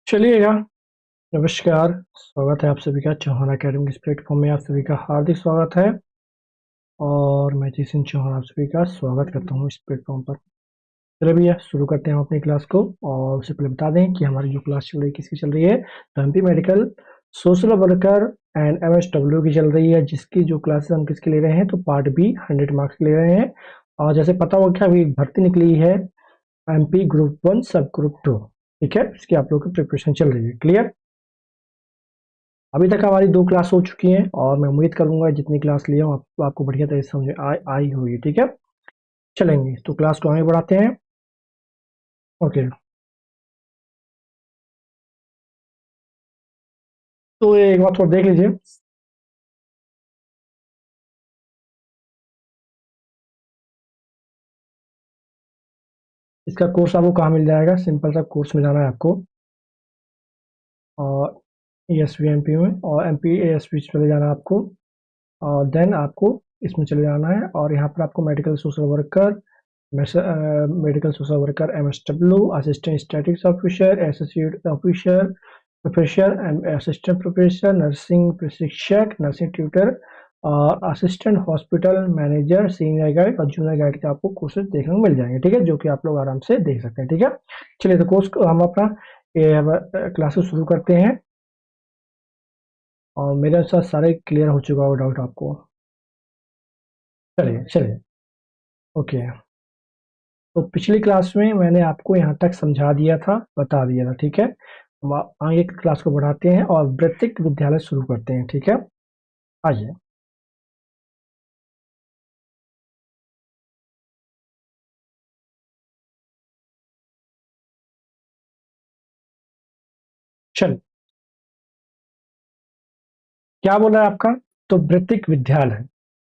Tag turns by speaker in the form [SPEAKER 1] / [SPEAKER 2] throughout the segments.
[SPEAKER 1] चलिएगा। नमस्कार। स्वागत है आप सभी का चौहान एकेडमी इस प्लेटफॉर्म में। आप सभी का हार्दिक स्वागत है और मैं जयसिंह चौहान आप सभी का स्वागत करता हूं इस प्लेटफॉर्म पर। चलिए भैया शुरू करते हैं हम अपनी क्लास को। और उससे पहले बता दें कि हमारी जो क्लास चल रही है किसकी चल रही है, तो MP medical social worker and MSW की चल रही है, जिसकी जो क्लासेस हम किसके ले रहे हैं, तो पार्ट बी 100 मार्क्स ले रहे हैं। और जैसे पता हो क्या, अभी भर्ती निकली है एमपी ग्रुप 1 सब ग्रुप 2। ठीक है, इसकी आप लोगों की प्रिपरेशन चल रही है। क्लियर। अभी तक हमारी 2 क्लास हो चुकी हैं और मैं उम्मीद करूंगा जितनी क्लास लिया हूँ आपको बढ़िया तरह से समझ आई होगी। ठीक है, चलेंगे तो क्लास को आगे बढ़ाते हैं। ओके, तो एक बार थोड़ा देख लीजिए। इसका कोर्स आपको कहाँ मिल जाएगा, सिंपल सा कोर्स मिल जाना है आपको और एस वी एम पी में, और एम पी एस पी चले जाना है आपको। और देन आपको इसमें चले जाना है और यहाँ पर आपको medical social worker, medical social worker MSW, assistant statics officer, associate officer, professor and assistant professor, nursing प्रशिक्षक, नर्सिंग ट्यूटर और assistant hospital manager, senior guide और जूनियर गाइड के आपको कोर्सेज देखने को मिल जाएंगे। ठीक है, जो कि आप लोग आराम से देख सकते हैं। ठीक है, चलिए तो कोर्स को हम अपना क्लासेस शुरू करते हैं। और मेरे अनुसार सारे क्लियर हो चुका होगा डाउट आपको। चलिए चलिए। ओके, तो पिछली क्लास में मैंने आपको यहाँ तक समझा दिया था, बता दिया था। ठीक है, हम आगे की क्लास को बढ़ाते हैं और वृत्तिक विद्यालय शुरू करते हैं। ठीक है, आइए। चल, क्या बोला है आपका, तो वृत्तिक विद्यालय,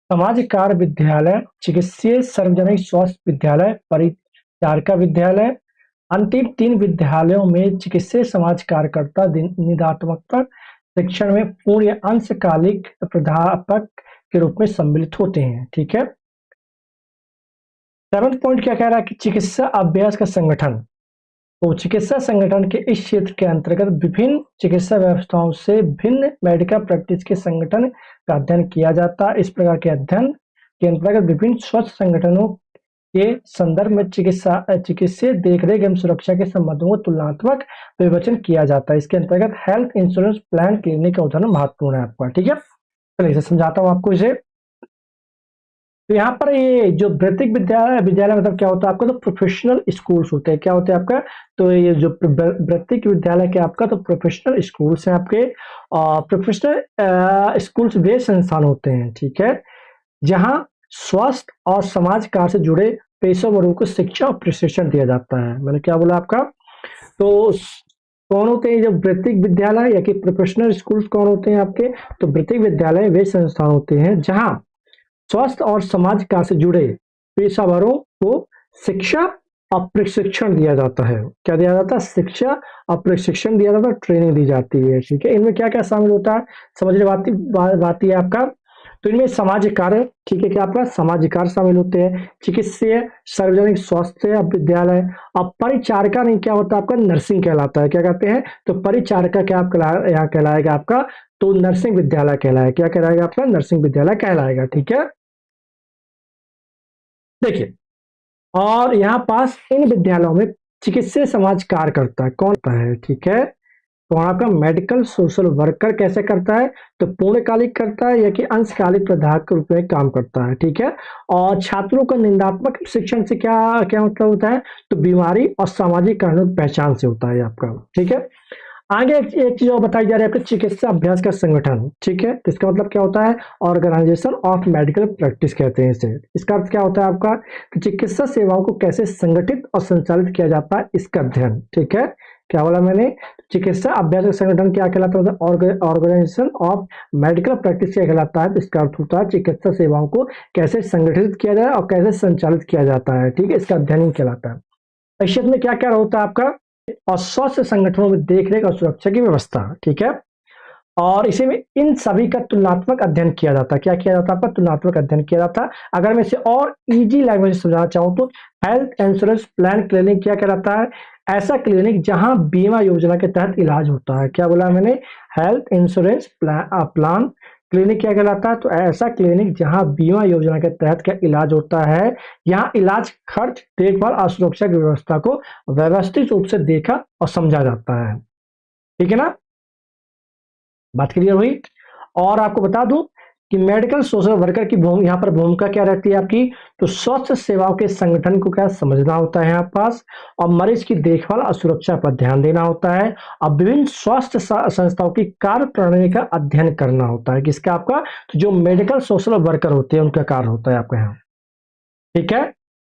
[SPEAKER 1] सामाजिक कार्य विद्यालय, चिकित्सीय सार्वजनिक स्वास्थ्य विद्यालय, परिचारिका विद्यालय। अंतिम 3 विद्यालयों में चिकित्सीय समाज कार्यकर्ता निदात्मक शिक्षण में पूर्ण या अंशकालिक प्राध्यापक के रूप में सम्मिलित होते हैं। ठीक है, 7th पॉइंट क्या कह रहा है कि चिकित्सा अभ्यास का संगठन, तो चिकित्सा संगठन के इस क्षेत्र के अंतर्गत विभिन्न चिकित्सा व्यवस्थाओं से भिन्न मेडिकल प्रैक्टिस के संगठन का अध्ययन किया जाता है। इस प्रकार के अध्ययन के अंतर्गत विभिन्न स्वास्थ्य संगठनों के संदर्भ में चिकित्सीय देखरेख एवं सुरक्षा के संबंधों को तुलनात्मक विवेचन किया जाता है। इसके अंतर्गत हेल्थ इंश्योरेंस प्लान क्लिनिक का उदाहरण महत्वपूर्ण है आपका। ठीक है, चलिए इसे समझाता हूँ आपको इसे। तो यहाँ पर ये जो वृत्तिक विद्यालय विद्यालय मतलब क्या होता है आपका, तो प्रोफेशनल स्कूल्स होते हैं। क्या होते हैं आपका, तो ये जो वृत्तिक विद्यालय के आपका, तो प्रोफेशनल स्कूल्स हैं आपके। प्रोफेशनल स्कूल्स वे संस्थान होते हैं, ठीक है, जहाँ स्वास्थ्य और समाज कार्य से जुड़े पेशेवरों को शिक्षा और प्रशिक्षण दिया जाता है। मैंने क्या बोला आपका, तो कौन होते हैं जब वृत्तिक विद्यालय या कि प्रोफेशनल स्कूल्स कौन होते हैं आपके, तो वृत्तिक विद्यालय वे संस्थान होते हैं जहाँ स्वास्थ्य और समाज कार्य से जुड़े पेशेवरों को शिक्षा और प्रशिक्षण दिया जाता है। क्या दिया जाता है, शिक्षा और प्रशिक्षण दिया जाता है, ट्रेनिंग दी जाती है। ठीक है, इनमें क्या क्या शामिल होता है, समझने बात है आपका। तो इनमें सामाजिक कार्य, ठीक है, क्या आपका सामाजिक कार्य शामिल होते हैं, चिकित्सीय सार्वजनिक स्वास्थ्य विद्यालय। अब परिचारिका नहीं, क्या होता है आपका, नर्सिंग कहलाता है। क्या कहते हैं, तो परिचारिका क्या आप यहाँ कहलाएगा आपका, तो नर्सिंग विद्यालय कहलाएगा। क्या कहलाएगा आपका, नर्सिंग विद्यालय कहलाएगा। ठीक है, देखिए, और यहाँ पास इन विद्यालयों में चिकित्सीय समाज कार्य करता है, कौन करता है, ठीक है, तो वहां का मेडिकल सोशल वर्कर कैसे करता है, तो पूर्णकालिक करता है या कि अंशकालिक प्राध्यापक के रूप में काम करता है। ठीक है, और छात्रों का निंदात्मक शिक्षण से क्या क्या मतलब होता है, तो बीमारी और सामाजिक कारणों की पहचान से होता है आपका। ठीक है, आगे एक चीज और बताई जा रही है आपका, चिकित्सा अभ्यास का संगठन। ठीक है, तो इसका मतलब क्या होता है, ऑर्गेनाइजेशन ऑफ मेडिकल प्रैक्टिस कहते हैं इसे। इसका अर्थ क्या होता है आपका, कि चिकित्सा सेवाओं को कैसे संगठित और संचालित किया जाता है, इसका अध्ययन। ठीक है, क्या बोला मैंने, चिकित्सा अभ्यास का संगठन क्या कहलाता है, ऑर्गेनाइजेशन ऑफ मेडिकल प्रैक्टिस क्या कहलाता है, तो इसका अर्थ होता है चिकित्सा सेवाओं को कैसे संगठित किया जाए और कैसे संचालित किया जाता है। ठीक है, इसका अध्ययन ही कहलाता है। इस क्षेत्र में क्या क्या होता है आपका, और स्वास्थ्य संगठनों में देखरेख और सुरक्षा की व्यवस्था। ठीक है, और इसी में इन सभी का तुलनात्मक अध्ययन किया जाता है। क्या किया जाता है आपका? तुलनात्मक अध्ययन किया जाता है। अगर मैं इसे और इजी लैंग्वेज में समझाना चाहूँ तो हेल्थ इंश्योरेंस प्लान क्लिनिक क्या कहलाता है? ऐसा क्लिनिक जहां बीमा योजना के तहत इलाज होता है। क्या बोला मैंने? हेल्थ इंश्योरेंस प्लान क्लिनिक क्या कहलाता है? तो ऐसा क्लिनिक जहां बीमा योजना के तहत क्या इलाज होता है, यहाँ इलाज खर्च, देखभाल और सुरक्षा की व्यवस्था को व्यवस्थित रूप से देखा और समझा जाता है। ठीक है ना? बात क्लियर हुई? और आपको बता दूं कि मेडिकल सोशल वर्कर की यहाँ पर भूमिका क्या रहती है आपकी? तो स्वास्थ्य सेवाओं के संगठन को क्या समझना होता है यहाँ पास, और मरीज की देखभाल और सुरक्षा पर ध्यान देना होता है, और विभिन्न स्वास्थ्य संस्थाओं की कार्य प्रणाली का अध्ययन करना होता है। किसका? आपका तो जो मेडिकल सोशल वर्कर होते हैं उनका कार्य होता है आपका यहाँ। ठीक है?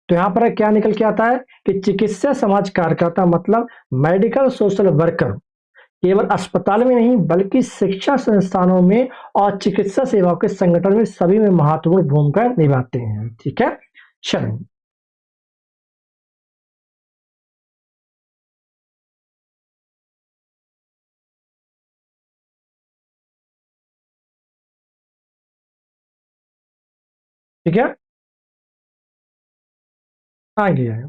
[SPEAKER 1] तो यहाँ पर क्या निकल के आता है कि चिकित्सा समाज कार्यकर्ता मतलब मेडिकल सोशल वर्कर केवल अस्पताल में नहीं बल्कि शिक्षा संस्थानों में और चिकित्सा सेवाओं के संगठन में सभी में महत्वपूर्ण भूमिका निभाते हैं। ठीक है? चलो, ठीक है, आगे आए।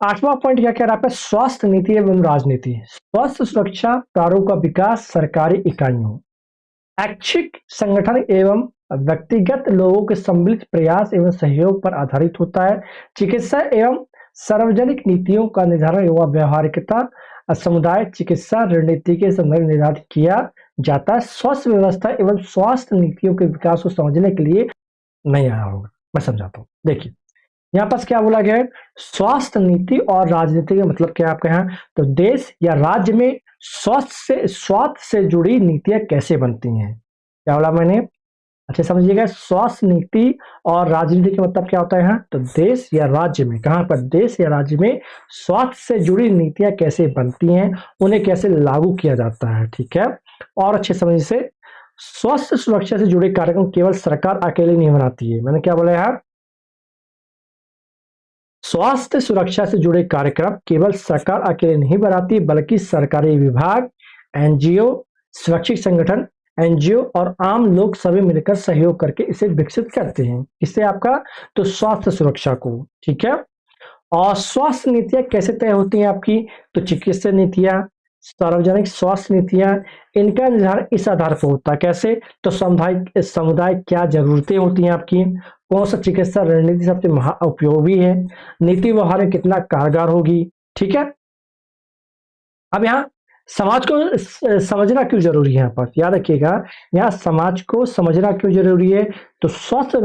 [SPEAKER 1] आठवां पॉइंट क्या कह रहा है? स्वास्थ्य नीति एवं राजनीति। स्वास्थ्य सुरक्षा प्रारूप का विकास सरकारी इकाइयों, ऐच्छिक संगठन एवं व्यक्तिगत लोगों के सम्मिलित प्रयास एवं सहयोग पर आधारित होता है। चिकित्सा एवं सार्वजनिक नीतियों का निर्धारण एवं व्यवहारिकता समुदाय चिकित्सा रणनीति के संदर्भ में निर्धारित किया जाता है। स्वास्थ्य व्यवस्था एवं स्वास्थ्य नीतियों के विकास को समझने के लिए नहीं आया होगा, मैं समझाता हूँ। देखिए यहाँ पास क्या बोला गया है? स्वास्थ्य नीति और राजनीति का मतलब क्या है आपके यहाँ? तो देश या राज्य में स्वास्थ्य से जुड़ी नीतियां कैसे बनती हैं। क्या बोला मैंने? अच्छा समझिएगा, स्वास्थ्य नीति और राजनीति का मतलब क्या होता है यहाँ? तो देश या राज्य में, कहाँ पर? देश या राज्य में स्वास्थ्य से जुड़ी नीतियां कैसे बनती हैं, उन्हें कैसे लागू किया जाता है। ठीक है? और अच्छे समझ से, स्वास्थ्य सुरक्षा से जुड़े कार्यक्रम केवल सरकार अकेले नहीं बनाती है। मैंने क्या बोला यार? स्वास्थ्य सुरक्षा से जुड़े कार्यक्रम केवल सरकार अकेले नहीं बनाती बल्कि सरकारी विभाग, एनजीओ, स्वैच्छिक संगठन, एनजीओ और आम लोग सभी मिलकर सहयोग करके इसे विकसित करते हैं। इससे आपका तो स्वास्थ्य सुरक्षा को। ठीक है? और स्वास्थ्य नीतियां कैसे तय होती हैं आपकी? तो चिकित्सा नीतियां, सार्वजनिक स्वास्थ्य नीतियां, इनका निर्धारण इस आधार पर होता है। कैसे? तो समुदाय समुदाय क्या जरूरतें होती हैं आपकी, कौन सा चिकित्सा रणनीति सबसे उपयोगी है, नीति व्यवहार में कितना कारगर होगी। ठीक है? अब यहाँ समाज को समझना क्यों जरूरी है? यहाँ पर याद रखिएगा, यहाँ समाज को समझना क्यों जरूरी है? तो स्वास्थ्य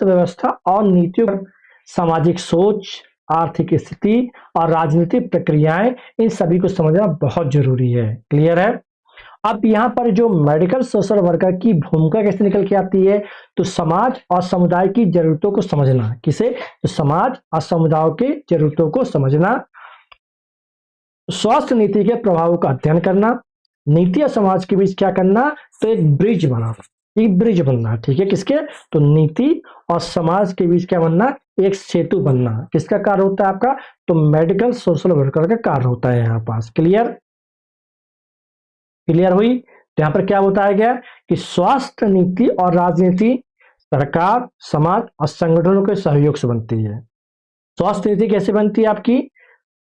[SPEAKER 1] व्यवस्था और नीतियों पर सामाजिक सोच, आर्थिक स्थिति और राजनीतिक प्रक्रियाएं, इन सभी को समझना बहुत जरूरी है। क्लियर है? अब यहाँ पर जो मेडिकल सोशल वर्कर की भूमिका कैसे निकल के आती है? तो समाज और समुदाय की जरूरतों को समझना। किसे? तो समाज और समुदाय की जरूरतों को समझना, स्वास्थ्य नीति के प्रभावों का अध्ययन करना, नीति और समाज के बीच क्या करना? तो एक ब्रिज बना, एक ब्रिज बनना। ठीक है? किसके? तो नीति और समाज के बीच क्या बनना? एक सेतु बनना। किसका कार्य होता है आपका? तो मेडिकल सोशल वर्कर का कार्य होता है यहाँ पास। क्लियर? क्लियर हुई? तो यहाँ पर क्या बताया गया कि स्वास्थ्य नीति और राजनीति सरकार, समाज और संगठनों के सहयोग से बनती है। स्वास्थ्य नीति कैसे बनती है आपकी?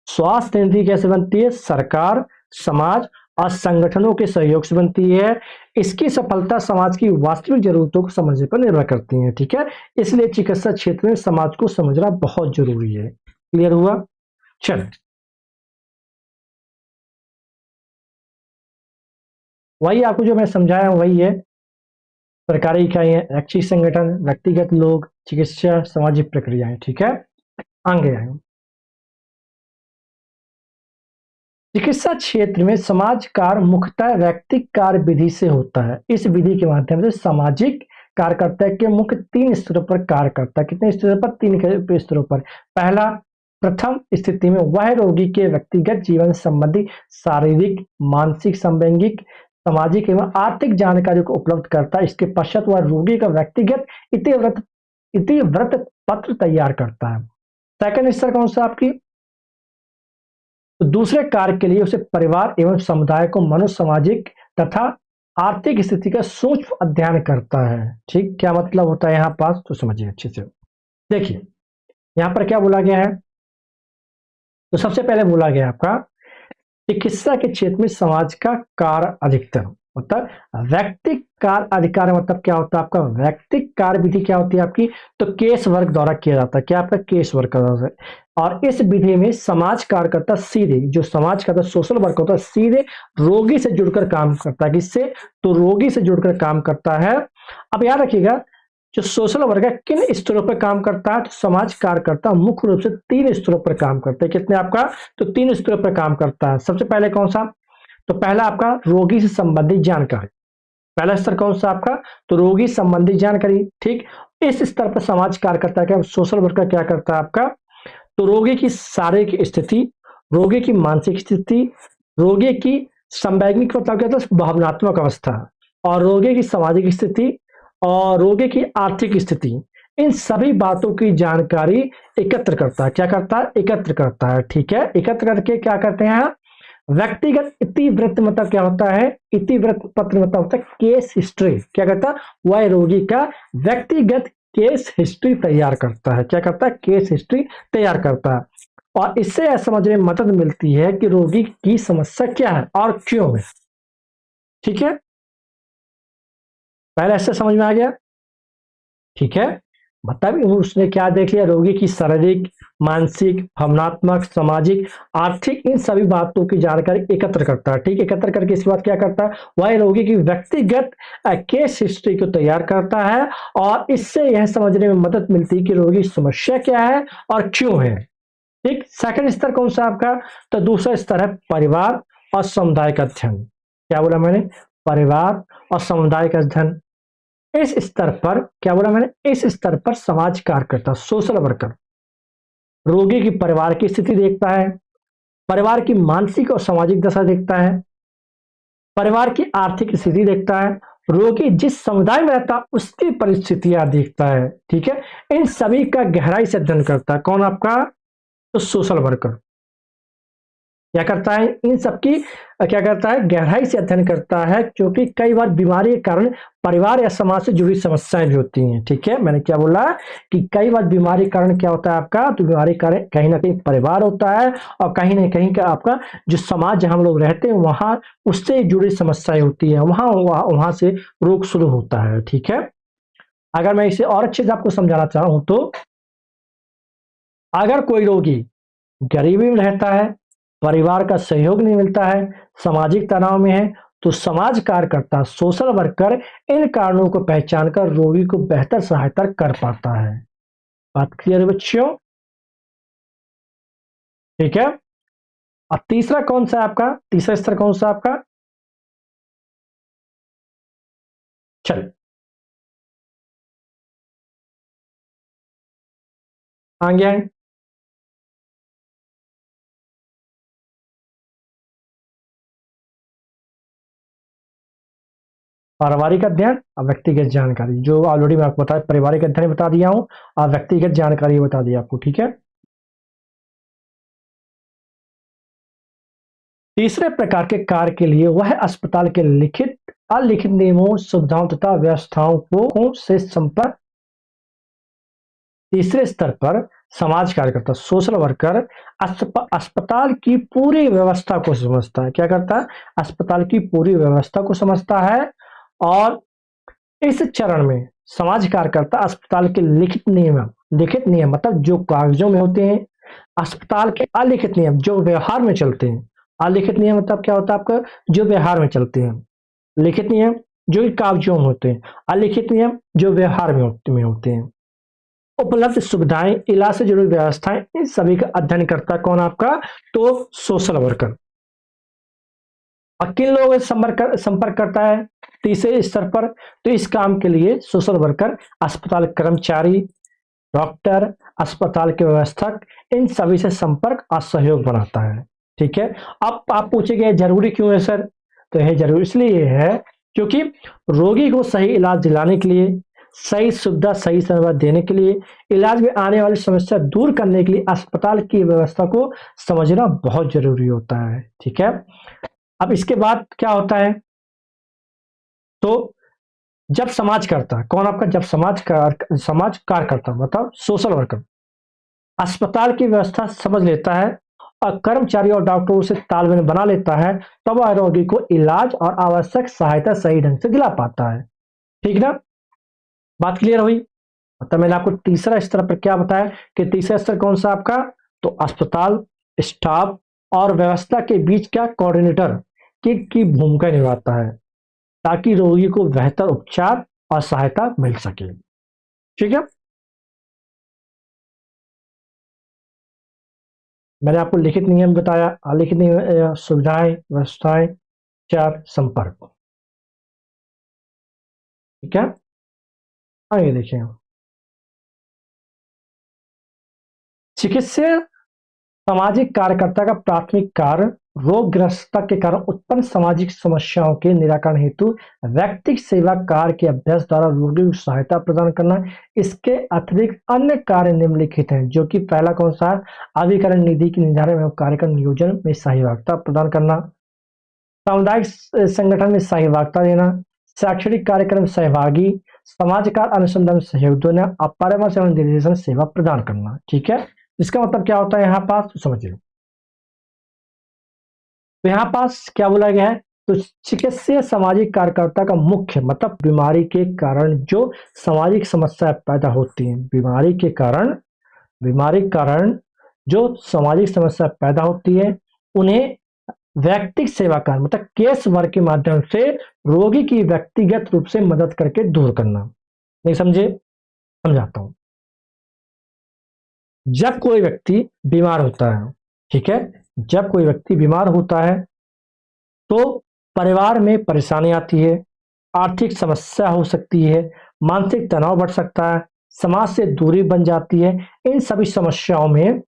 [SPEAKER 1] स्वास्थ्य नीति कैसे बनती है? सरकार, समाज और संगठनों के सहयोग से बनती है। इसकी सफलता समाज की वास्तविक जरूरतों को समझने पर निर्भर करती है। ठीक है? इसलिए चिकित्सा क्षेत्र में समाज को समझना बहुत जरूरी है। क्लियर हुआ? चल, वही आपको जो मैं समझाया वही है। सरकारी इकाइयां, ऐच्छिक संगठन, व्यक्तिगत लोग, चिकित्सा, सामाजिक प्रक्रियाएं। ठीक है? आगे आए। चिकित्सा क्षेत्र में समाज कार्य मुख्यतः व्यक्तिक कार्य विधि से होता है। इस विधि के माध्यम से सामाजिक कार्यकर्ता के मुख्य 3 स्तरों पर कार्य करता है। कितने स्तरों पर? 3 स्तरों पर। पहला, प्रथम स्थिति में वह रोगी के व्यक्तिगत जीवन संबंधी शारीरिक, मानसिक, सांवेगिक, सामाजिक एवं आर्थिक जानकारी को उपलब्ध करता है। इसके पश्चात वह रोगी का व्यक्तिगत इतिवृत्त पत्र तैयार करता है। सेकंड स्तर कौन सा आपकी? तो दूसरे कार्य के लिए उसे परिवार एवं समुदाय को मनोसामाजिक तथा आर्थिक स्थिति का सूक्ष्म अध्ययन करता है। ठीक, क्या मतलब होता है यहाँ पास, तो समझिए अच्छे से। देखिए यहाँ पर क्या बोला गया है, तो सबसे पहले बोला गया आपका चिकित्सा के क्षेत्र में समाज का कार्य अधिकतर, मतलब व्यक्तिक कार्य अधिकार, मतलब क्या होता है आपका व्यक्तिक कार्य विधि क्या होती है आपकी, तो केस वर्क द्वारा किया जाता है। क्या आपका केस वर्क है। और इस विधि में समाज कार्यकर्ता सीधे, जो समाज का सोशल वर्क होता है, सीधे रोगी से जुड़कर काम करता है। किससे, तो रोगी से जुड़कर काम करता है। अब याद रखिएगा जो सोशल वर्क है किन स्तरों पर काम करता है, तो समाज कार्यकर्ता मुख्य रूप से 3 स्तरों पर काम करता है। कितने आपका, तो 3 स्तरों पर काम करता है। सबसे पहले कौन सा, तो पहला आपका रोगी से संबंधित जानकारी। पहला स्तर कौन सा आपका, तो रोगी संबंधी जानकारी। ठीक, इस स्तर पर समाज कार्यकर्ता क्या, सोशल वर्कर क्या करता है आपका, तो रोगी की शारीरिक स्थिति, रोगी की मानसिक स्थिति, रोगी की संवैज्ञानिक मतलब क्या था, भावनात्मक अवस्था, और रोगी की सामाजिक स्थिति, और रोगी की आर्थिक स्थिति, इन सभी बातों की जानकारी एकत्र करता है। क्या करता है, एकत्र करता है। ठीक है, एकत्र करके क्या करते हैं, व्यक्तिगत इतिवृत्त मतलब क्या होता है, इतिवृत्त पत्र मतलब होता है केस हिस्ट्री। क्या करता है, वह रोगी का व्यक्तिगत केस हिस्ट्री तैयार करता है। क्या करता है, केस हिस्ट्री तैयार करता है। और इससे यह समझने में मदद मिलती है कि रोगी की समस्या क्या है और क्यों है। ठीक है, पहले ऐसे समझ में आ गया। ठीक है, मतलब उसने क्या देख लिया, रोगी की शारीरिक, मानसिक, भावनात्मक, सामाजिक, आर्थिक, इन सभी बातों की जानकारी एकत्र करता है। ठीक, एकत्र करके इसके बाद क्या करता है, वह रोगी की व्यक्तिगत केस हिस्ट्री को तैयार करता है। और इससे यह समझने में मदद मिलती है कि रोगी की समस्या क्या है और क्यों है। ठीक, सेकंड स्तर कौन सा आपका, तो दूसरा स्तर है परिवार और समुदाय का अध्ययन। क्या बोला मैंने, परिवार और समुदाय का अध्ययन। इस स्तर पर क्या बोला मैंने, इस स्तर पर समाज कार्यकर्ता सोशल वर्कर रोगी की परिवार की स्थिति देखता है, परिवार की मानसिक और सामाजिक दशा देखता है, परिवार की आर्थिक स्थिति देखता है, रोगी जिस समुदाय में रहता है उसकी परिस्थितियां देखता है। ठीक है, इन सभी का गहराई से अध्ययन करता है। कौन आपका, तो सोशल वर्कर क्या करता है, इन सबकी क्या करता है, गहराई से अध्ययन करता है, क्योंकि कई बार बीमारी के कारण परिवार या समाज से जुड़ी समस्याएं भी होती हैं। ठीक है, मैंने क्या बोला कि कई बार बीमारी के कारण क्या होता है आपका, तो बीमारी के कारण कहीं ना कहीं परिवार होता है, और कहीं ना कहीं का आपका जो समाज जहां हम लोग रहते हैं वहां उससे जुड़ी समस्याएं होती है, वहां से रोग शुरू होता है। ठीक है, अगर मैं इसे और अच्छे से आपको समझाना चाहूँ तो अगर कोई रोगी गरीबी में रहता है, परिवार का सहयोग नहीं मिलता है, सामाजिक तनाव में है, तो समाज कार्यकर्ता सोशल वर्कर इन कारणों को पहचान कर रोगी को बेहतर सहायता कर पाता है। बात क्लियर है बच्चों। ठीक है, और तीसरा कौन सा है आपका, तीसरा स्तर कौन सा आपका, चल आगे आए। पारिवारिक अध्ययन और व्यक्तिगत जानकारी, जो ऑलरेडी मैं आपको बताया, पारिवारिक अध्ययन बता दिया हूं और व्यक्तिगत जानकारी बता दिया आपको। ठीक है, तीसरे प्रकार के कार्य के लिए वह अस्पताल के लिखित अलिखित नियमों, सुविधाओं तथा व्यवस्थाओं को से संपर्क। तीसरे स्तर पर समाज कार्यकर्ता सोशल वर्कर अस्पताल की पूरी व्यवस्था को समझता है। क्या करता है, अस्पताल की पूरी व्यवस्था को समझता है। और इस चरण में समाज कार्यकर्ता अस्पताल के लिखित नियम मतलब जो कागजों में होते हैं, अस्पताल के अलिखित नियम जो व्यवहार में चलते हैं। अलिखित नियम मतलब क्या होता है आपका, जो व्यवहार में चलते हैं। लिखित नियम जो कागजों में होते हैं, अलिखित नियम जो व्यवहार में होते हैं। उपलब्ध सुविधाएं, इलाज से जुड़ी व्यवस्थाएं, इन सभी का अध्ययन करता कौन आपका, तो सोशल वर्कर। और किन लोगों से संपर्क करता है तीसरे स्तर पर, तो इस काम के लिए सोशल वर्कर अस्पताल कर्मचारी, डॉक्टर, अस्पताल के व्यवस्थक, इन सभी से संपर्क और सहयोग बनाता है। ठीक है, अब आप पूछेंगे जरूरी क्यों है सर, तो यह जरूरी इसलिए है क्योंकि रोगी को सही इलाज दिलाने के लिए, सही सुविधा सही समय पर देने के लिए, इलाज में आने वाली समस्या दूर करने के लिए अस्पताल की व्यवस्था को समझना बहुत जरूरी होता है। ठीक है, अब इसके बाद क्या होता है, तो जब समाज करता है, कौन आपका, जब समाज कार्य करता है, मतलब सोशल वर्कर अस्पताल की व्यवस्था समझ लेता है और कर्मचारी और डॉक्टरों से तालमेल बना लेता है, तब वह रोगी को इलाज और आवश्यक सहायता सही ढंग से दिला पाता है। ठीक ना, बात क्लियर हुई। मतलब मैंने आपको तीसरा स्तर पर क्या बताया कि तीसरा स्तर कौन सा आपका, तो अस्पताल स्टाफ और व्यवस्था के बीच क्या कोऑर्डिनेटर की भूमिका निभाता है, ताकि रोगी को बेहतर उपचार और सहायता मिल सके। ठीक है, मैंने आपको लिखित नियम बताया, अलिखित नियम, सुविधाएं व्यवस्थाएं, चार संपर्क। ठीक है, आगे देखिए, चिकित्सा सामाजिक कार्यकर्ता का प्राथमिक कार्य रोगग्रस्तता के कारण उत्पन्न सामाजिक समस्याओं के निराकरण हेतु व्यक्तिगत सेवा कार्य के अभ्यास द्वारा रोगी को सहायता प्रदान करना। इसके अतिरिक्त अन्य कार्य निम्नलिखित हैं, जो कि पहला कौन सा है, अभिकरण निधि की निर्धारण एवं कार्यक्रम नियोजन में सहभागिता प्रदान करना, सामुदायिक संगठन में सहभागिता देना, शैक्षणिक कार्यक्रम सहभागी, समाज का अनुसंधान में सहयोग देना, परामर्श एवं निर्देशन सेवा प्रदान करना। ठीक है, इसका मतलब क्या होता है यहाँ पास, तो समझिए। तो यहाँ पास क्या बोला गया है, तो चिकित्सीय सामाजिक कार्यकर्ता का मुख्य मतलब बीमारी के कारण जो सामाजिक समस्या पैदा होती है, बीमारी के कारण जो सामाजिक समस्या पैदा होती है, उन्हें व्यक्तिगत सेवा कार्य मतलब केस वर्क के माध्यम से रोगी की व्यक्तिगत रूप से मदद करके दूर करना। नहीं समझे, समझाता हूं। जब कोई व्यक्ति बीमार होता है, ठीक है, जब कोई व्यक्ति बीमार होता है तो परिवार में परेशानी आती है, आर्थिक समस्या हो सकती है, मानसिक तनाव बढ़ सकता है, समाज से दूरी बन जाती है। इन सभी समस्याओं में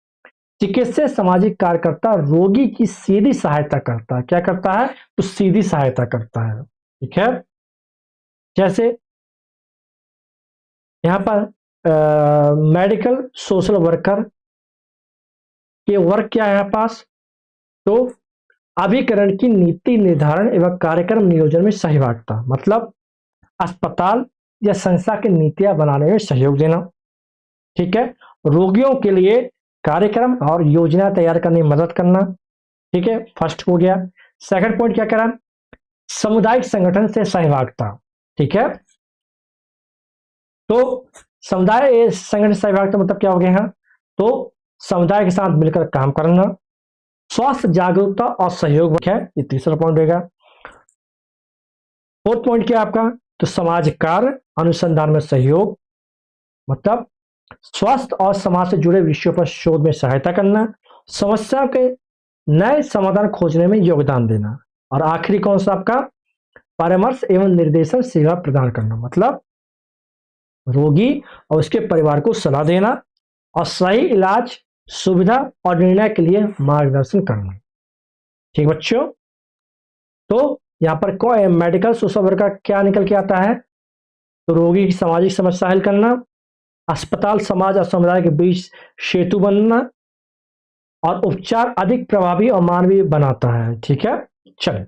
[SPEAKER 1] चिकित्सीय सामाजिक कार्यकर्ता रोगी की सीधी सहायता करता है। क्या करता है, तो सीधी सहायता करता है। ठीक है, जैसे यहां पर मेडिकल सोशल वर्कर के वर्क क्या है पास, तो अभिकरण की नीति निर्धारण एवं कार्यक्रम नियोजन में सहभागिता, मतलब अस्पताल या संस्था की नीतियां बनाने में सहयोग देना। ठीक है, रोगियों के लिए कार्यक्रम और योजना तैयार करने में मदद करना। ठीक है, फर्स्ट हो गया। सेकंड पॉइंट क्या करा, सामुदायिक संगठन से सहभागिता। ठीक है, तो समुदाय संगठन सहभागिता मतलब क्या हो गया है, तो समुदाय के साथ मिलकर काम करना, स्वास्थ्य जागरूकता और सहयोग है, ये तीसरा पॉइंट होगा। फोर्थ पॉइंट क्या आपका, तो समाज कार्य अनुसंधान में सहयोग, मतलब स्वास्थ्य और समाज से जुड़े विषयों पर शोध में सहायता करना, समस्या के नए समाधान खोजने में योगदान देना, और आखिरी कौन सा आपका, परामर्श एवं निर्देशन सेवा प्रदान करना, मतलब रोगी और उसके परिवार को सलाह देना और सही इलाज सुविधा और निर्णय के लिए मार्गदर्शन करना। ठीक बच्चों, तो यहाँ पर कोई मेडिकल सोशल वर्कर क्या निकल के आता है, तो रोगी की सामाजिक समस्या हल करना, अस्पताल समाज और समुदाय के बीच सेतु बनना, और उपचार अधिक प्रभावी और मानवीय बनाता है। ठीक है, चले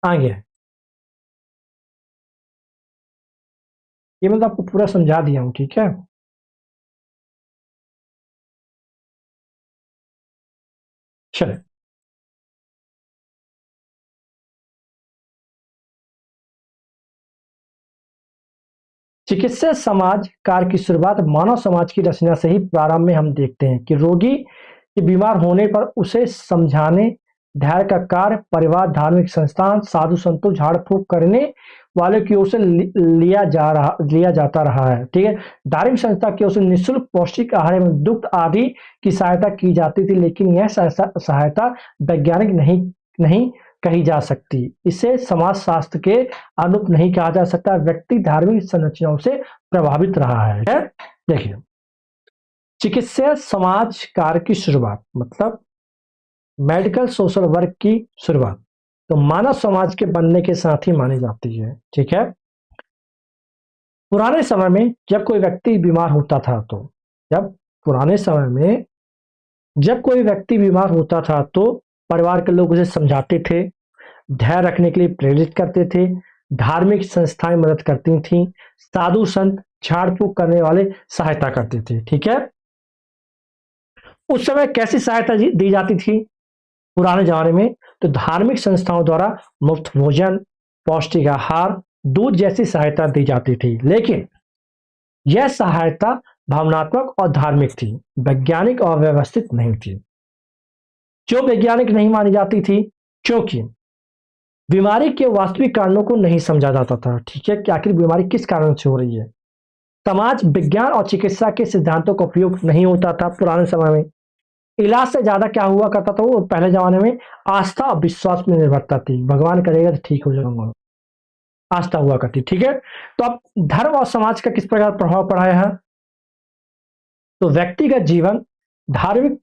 [SPEAKER 1] आगे। ये मैं तो आपको पूरा समझा दिया हूं। ठीक है, चले। चिकित्सा समाज कार्य की शुरुआत मानव समाज की रचना से ही प्रारंभ में हम देखते हैं कि रोगी के बीमार होने पर उसे समझाने धैर्य का कार्य परिवार, धार्मिक संस्थान, साधु संतों, झाड़ फूक करने वाले की ओर से लिया जाता रहा है। ठीक है, धार्मिक संस्था की ओर से निःशुल्क पौष्टिक आहार एवं दुग्ध आदि की सहायता की जाती थी, लेकिन यह सहायता वैज्ञानिक नहीं कही जा सकती, इसे समाज शास्त्र के अनुरूप नहीं कहा जा सकता, व्यक्ति धार्मिक संरचनाओं से प्रभावित रहा है। देखिए, चिकित्सा समाज कार्य की शुरुआत मतलब मेडिकल सोशल वर्क की शुरुआत तो मानव समाज के बनने के साथ ही मानी जाती है। ठीक है। पुराने समय में जब कोई व्यक्ति बीमार होता था तो जब पुराने समय में जब कोई व्यक्ति बीमार होता था तो परिवार के लोग उसे समझाते थे, धैर्य रखने के लिए प्रेरित करते थे, धार्मिक संस्थाएं मदद करती थीं, साधु संत झाड़ फूक करने वाले सहायता करते थे। ठीक है। उस समय कैसी सहायता दी जाती थी पुराने जमाने में? तो धार्मिक संस्थाओं द्वारा मुफ्त भोजन, पौष्टिक आहार, दूध जैसी सहायता दी जाती थी। लेकिन यह सहायता भावनात्मक और धार्मिक थी, वैज्ञानिक और व्यवस्थित नहीं थी। जो वैज्ञानिक नहीं मानी जाती थी क्योंकि बीमारी के वास्तविक कारणों को नहीं समझा जाता था। ठीक है, कि आखिर बीमारी किस कारण से हो रही है। समाज विज्ञान और चिकित्सा के सिद्धांतों का उपयोग नहीं होता था पुराने समय में। इलाज से ज्यादा क्या हुआ करता था, वो पहले जमाने में आस्था और विश्वास में निर्भरता थी। भगवान करेगा तो ठीक हो जाऊंगा, आस्था हुआ करती। ठीक है। तो अब धर्म और समाज का किस प्रकार प्रभाव पड़ा है? तो व्यक्तिगत जीवन धार्मिक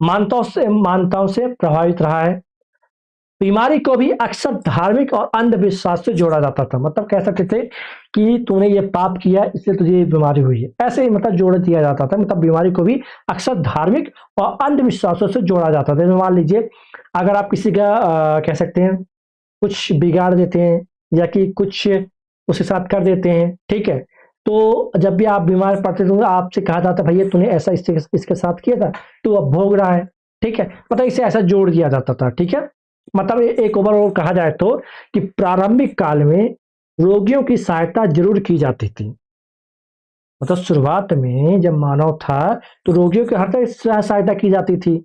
[SPEAKER 1] मान्यताओं से प्रभावित रहा है। बीमारी को भी अक्सर धार्मिक और अंधविश्वास से जोड़ा जाता था। मतलब कह सकते थे कि तूने ये पाप किया इसलिए तुझे ये बीमारी हुई है, ऐसे ही मतलब जोड़ दिया जाता था। मतलब बीमारी को भी अक्सर धार्मिक और अंधविश्वासों से जोड़ा जाता था। मान लीजिए अगर आप किसी का कह सकते हैं कुछ बिगाड़ देते हैं या कि कुछ उसके साथ कर देते हैं, ठीक है, तो जब भी आप बीमार पड़ते तो आपसे कहा जाता भैया तूने ऐसा इसके साथ किया था, तो अब भोग रहा है। ठीक है, मतलब इसे ऐसा जोड़ दिया जाता था। ठीक है, मतलब एक ओवरऑल कहा जाए तो कि प्रारंभिक काल में रोगियों की सहायता जरूर की जाती थी। मतलब शुरुआत में जब मानव था तो रोगियों की हर तरह सहायता की जाती थी।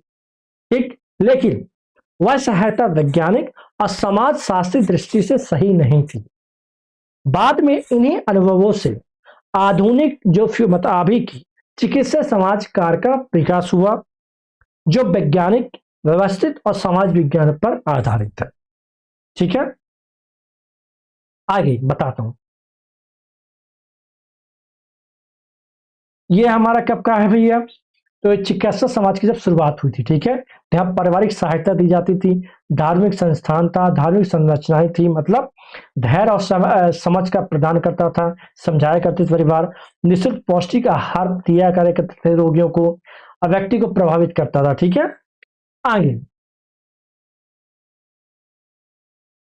[SPEAKER 1] ठीक, लेकिन वह सहायता वैज्ञानिक और समाज शास्त्रीय दृष्टि से सही नहीं थी। बाद में इन्हीं अनुभवों से आधुनिक जो मतलब अभी की चिकित्सा समाज कार्य का विकास हुआ, जो वैज्ञानिक, व्यवस्थित और समाज विज्ञान पर आधारित है। ठीक है, आगे बताता हूं। ये हमारा कब का है भैया? तो चिकित्सा समाज की जब शुरुआत हुई थी। ठीक है, यहाँ पारिवारिक सहायता दी जाती थी, धार्मिक संस्थान था, धार्मिक संरचनाएं थी, मतलब धैर्य और समझ का प्रदान करता था, समझाया करते थे परिवार, निःशुल्क पौष्टिक आहार दिया करते थे रोगियों को, और व्यक्ति को प्रभावित करता था। ठीक है, आगे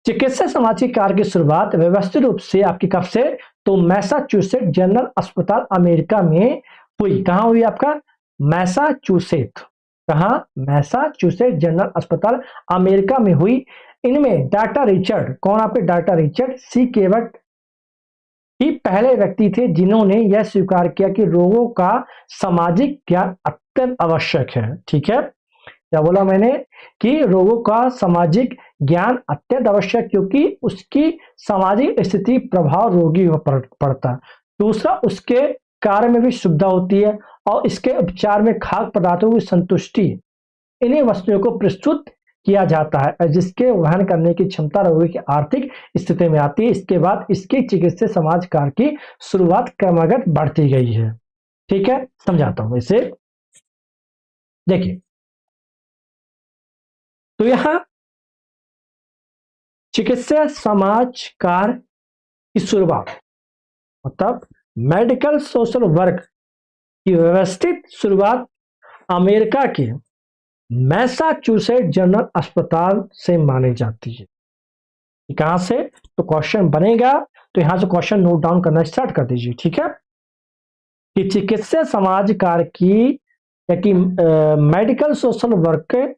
[SPEAKER 1] चिकित्सा समाज की कार्य की शुरुआत व्यवस्थित रूप से आपकी कब से? तो मैसाचुसेट जनरल अस्पताल अमेरिका में हुई। कहां हुई आपका? मैसाचुसेट। कहां? मैसाचुसेट जनरल अस्पताल अमेरिका में हुई। इनमें डॉक्टर रिचर्ड, कौन आपके? डॉक्टर रिचर्ड सी केवट ही पहले व्यक्ति थे जिन्होंने यह स्वीकार किया कि रोगों का सामाजिक ज्ञान अत्यंत आवश्यक है। ठीक है, क्या बोला मैंने? कि रोगों का सामाजिक ज्ञान अत्यंत आवश्यक, क्योंकि उसकी सामाजिक स्थिति प्रभाव रोगी पर पड़ता है। दूसरा, उसके कार्य में भी सुविधा होती है, और इसके उपचार में खाद्य पदार्थों की संतुष्टि, इन्हीं वस्तुओं को प्रस्तुत किया जाता है जिसके वहन करने की क्षमता रोगी की आर्थिक स्थिति में आती है। इसके बाद इसकी चिकित्सा समाज कार्य की शुरुआत क्रमागत बढ़ती गई है। ठीक है, समझाता हूं इसे। देखिए, तो यहां चिकित्सा समाज कार्य की शुरुआत, मतलब मेडिकल सोशल वर्क की व्यवस्थित शुरुआत अमेरिका के मैसाचुसेट जनरल अस्पताल से मानी जाती है। कहां से? तो क्वेश्चन बनेगा तो यहां से क्वेश्चन नोट डाउन करना स्टार्ट कर दीजिए। ठीक है, कि चिकित्सा समाज कार्य की या कि मेडिकल सोशल वर्क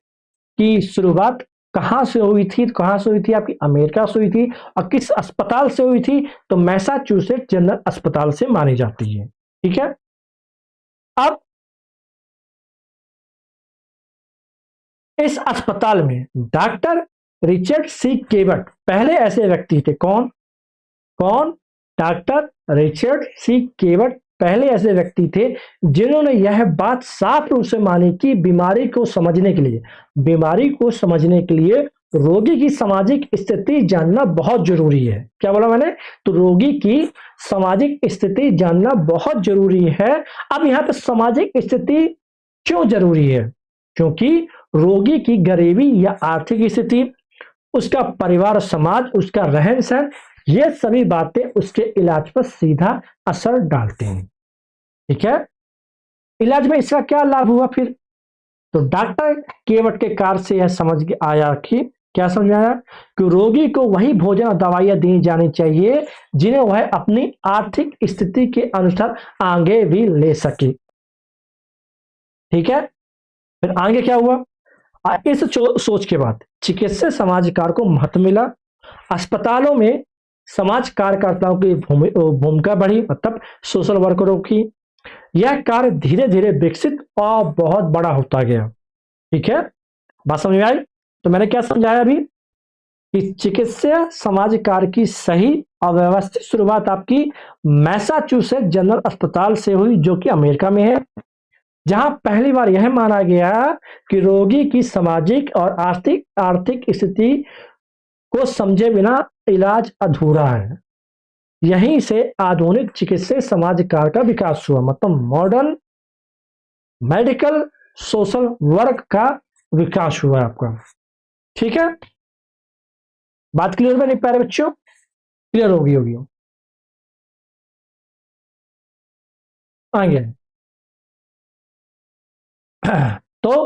[SPEAKER 1] की शुरुआत कहां से हुई थी? कहां से हुई थी? आपकी अमेरिका से हुई थी। और किस अस्पताल से हुई थी? तो मैसाचुसेट जनरल अस्पताल से मानी जाती है। ठीक है, अब इस अस्पताल में डॉक्टर रिचर्ड सी केवट पहले ऐसे व्यक्ति थे। कौन कौन? डॉक्टर रिचर्ड सी केवट पहले ऐसे व्यक्ति थे जिन्होंने यह बात साफ रूप से मानी कि बीमारी को समझने के लिए रोगी की सामाजिक स्थिति जानना बहुत जरूरी है। क्या बोला मैंने? तो रोगी की सामाजिक स्थिति जानना बहुत जरूरी है। अब यहां पर सामाजिक स्थिति क्यों जरूरी है? क्योंकि रोगी की गरीबी या आर्थिक स्थिति उसका परिवार और समाज, उसका रहन सहन, ये सभी बातें उसके इलाज पर सीधा असर डालते हैं। ठीक है, इलाज में इसका क्या लाभ हुआ फिर? तो डॉक्टर केवट के कार्य से यह समझ आया कि क्या समझ में आया कि रोगी को वही भोजन और दवाइयां दी जानी चाहिए जिन्हें वह अपनी आर्थिक स्थिति के अनुसार आगे भी ले सके। ठीक है, फिर आगे क्या हुआ? इस सोच के बाद चिकित्सा समाजकार को महत्व मिला। अस्पतालों में समाज कार्यकर्ताओं की भूमिका बढ़ी, मतलब सोशल वर्करों की। यह कार्य धीरे धीरे विकसित और बहुत बड़ा होता गया। ठीक है, बात समझ में आई? तो मैंने क्या समझाया अभी कि चिकित्सा समाज कार्य की सही और व्यवस्थित शुरुआत आपकी मैसाचुसेट्स जनरल अस्पताल से हुई, जो कि अमेरिका में है, जहां पहली बार यह माना गया कि रोगी की सामाजिक और आर्थिक आर्थिक स्थिति को समझे बिना इलाज अधूरा है। यहीं से आधुनिक चिकित्सा समाज कार्य का विकास हुआ, मतलब मॉडर्न मेडिकल सोशल वर्क का विकास हुआ आपका। ठीक है, बात क्लियर है नहीं प्यारे बच्चों? क्लियर होगी आगे। तो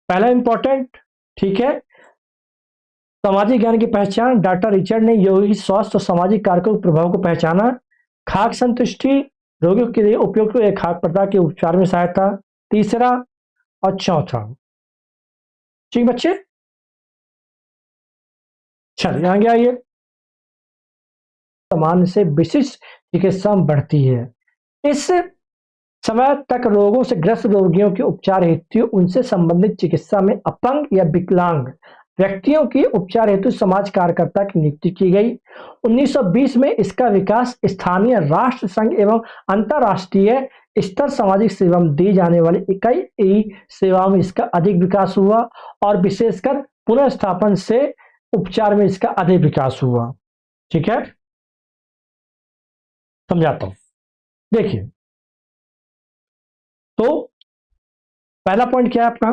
[SPEAKER 1] पहला इंपॉर्टेंट, ठीक है, सामाजिक ज्ञान की पहचान। डॉक्टर रिचर्ड ने यौगिक स्वास्थ्य और सामाजिक कारकों के प्रभाव को पहचाना। खाक संतुष्टि, रोगियों के लिए उपयुक्त एक खाक प्रदान के उपचार में सहायता। तीसरा और चौथा, ठीक बच्चे, चलिए आगे आइए। सामान्य से विशिष्ट चिकित्सा बढ़ती है। इस समय तक रोगों से ग्रस्त रोगियों के उपचार हेतु उनसे संबंधित चिकित्सा में अपंग या विकलांग व्यक्तियों की उपचार हेतु समाज कार्यकर्ता की नियुक्ति की गई। 1920 में इसका विकास स्थानीय राष्ट्र संघ एवं अंतरराष्ट्रीय स्तर सामाजिक सेवा में दी जाने वाली इकाई सेवाओं में इसका अधिक विकास हुआ और विशेषकर पुनर्स्थापन से उपचार में इसका अधिक विकास हुआ। ठीक है, समझाता हूं, देखिए। तो पहला पॉइंट क्या है आपका?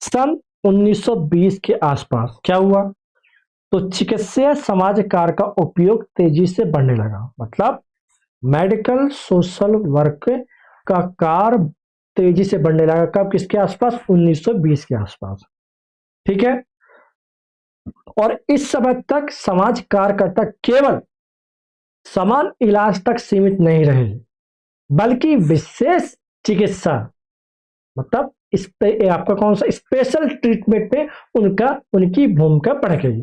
[SPEAKER 1] सन 1920 के आसपास क्या हुआ? तो चिकित्सा समाज कार्य का उपयोग तेजी से बढ़ने लगा, मतलब मेडिकल सोशल वर्क का कार्य तेजी से बढ़ने लगा। कब, किसके आसपास? 1920 के आसपास। ठीक है, और इस समय तक समाज कार्यकर्ता केवल समान इलाज तक सीमित नहीं रहे, बल्कि विशेष चिकित्सा, मतलब इस पे आपका कौन सा स्पेशल ट्रीटमेंट पे उनका उनकी भूमिका बढ़ गई।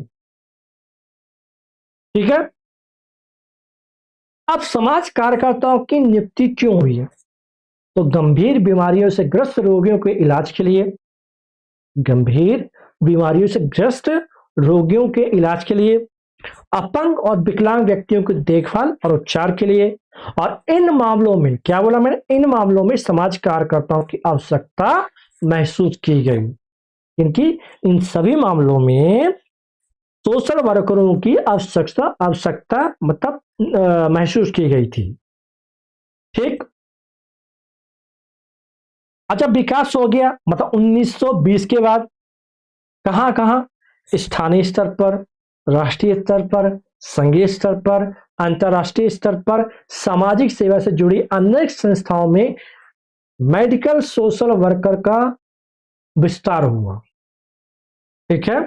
[SPEAKER 1] ठीक है, अब समाज कार्यकर्ताओं की नियुक्ति क्यों हुई है? तो गंभीर बीमारियों से ग्रस्त रोगियों के इलाज के लिए, गंभीर बीमारियों से ग्रस्त रोगियों के इलाज के लिए, अपंग और विकलांग व्यक्तियों की देखभाल और उपचार के लिए, और इन मामलों में, क्या बोला मैंने, इन मामलों में समाज कार्यकर्ताओं की आवश्यकता महसूस की गई। क्योंकि इन सभी मामलों में सोशल वर्करों की आवश्यकता आवश्यकता मतलब महसूस की गई थी। ठीक, अच्छा, विकास हो गया, मतलब 1920 के बाद कहां कहां? स्थानीय स्तर पर, राष्ट्रीय स्तर पर, संघीय स्तर पर, अंतर्राष्ट्रीय स्तर पर सामाजिक सेवा से जुड़ी अनेक संस्थाओं में मेडिकल सोशल वर्कर का विस्तार हुआ। ठीक है,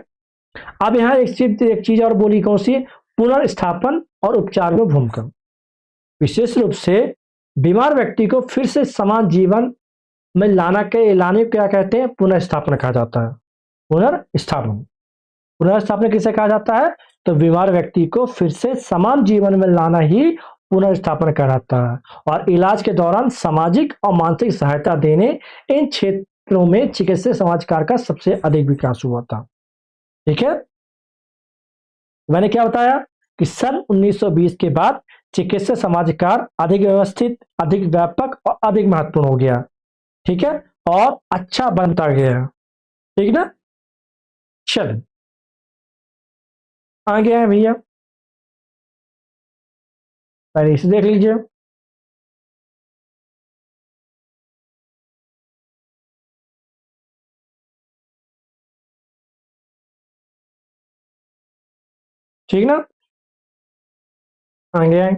[SPEAKER 1] अब यहां एक चीज और बोली, कौन सी? पुनर्स्थापन और उपचार में भूमिका। विशेष रूप से बीमार व्यक्ति को फिर से समान जीवन में लाने को क्या कहते हैं? पुनर्स्थापना कहा जाता है। पुनर्स्थापन, पुनर्स्थापना किसे कहा जाता है? तो बीमार व्यक्ति को फिर से समान जीवन में लाना ही पुनर्स्थापना कहलाता है। और इलाज के दौरान सामाजिक और मानसिक सहायता देने, इन क्षेत्रों में चिकित्सा समाजकार का सबसे अधिक विकास हुआ था। ठीक है, मैंने क्या बताया कि सन 1920 के बाद चिकित्सा समाजकार अधिक व्यवस्थित, अधिक व्यापक और अधिक महत्वपूर्ण हो गया। ठीक है, और अच्छा बनता गया। ठीक ना, चल, आगे आए भैया, पहले इसे देख लीजिए। ठीक ना। आगे आए।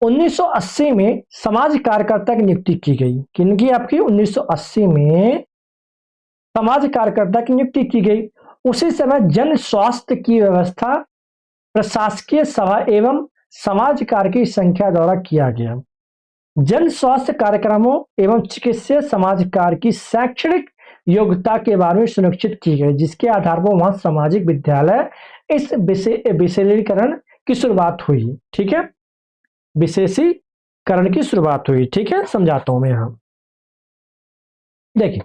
[SPEAKER 1] 1980 में समाज कार्यकर्ता की नियुक्ति की गई। किनकी? आपकी 1980 में समाज कार्यकर्ता की नियुक्ति की गई। उसी समय जन स्वास्थ्य की व्यवस्था प्रशासकीय सभा एवं समाज कार्य की संख्या द्वारा किया गया। जन स्वास्थ्य कार्यक्रमों एवं चिकित्सीय समाज कार्य की शैक्षणिक योग्यता के बारे में सुनिश्चित की गई, जिसके आधार पर वहां सामाजिक विद्यालय इस विशेषीकरण की शुरुआत हुई। ठीक है, विशेषीकरण की शुरुआत हुई। ठीक है, समझाता हूं मैं यहां। देखिए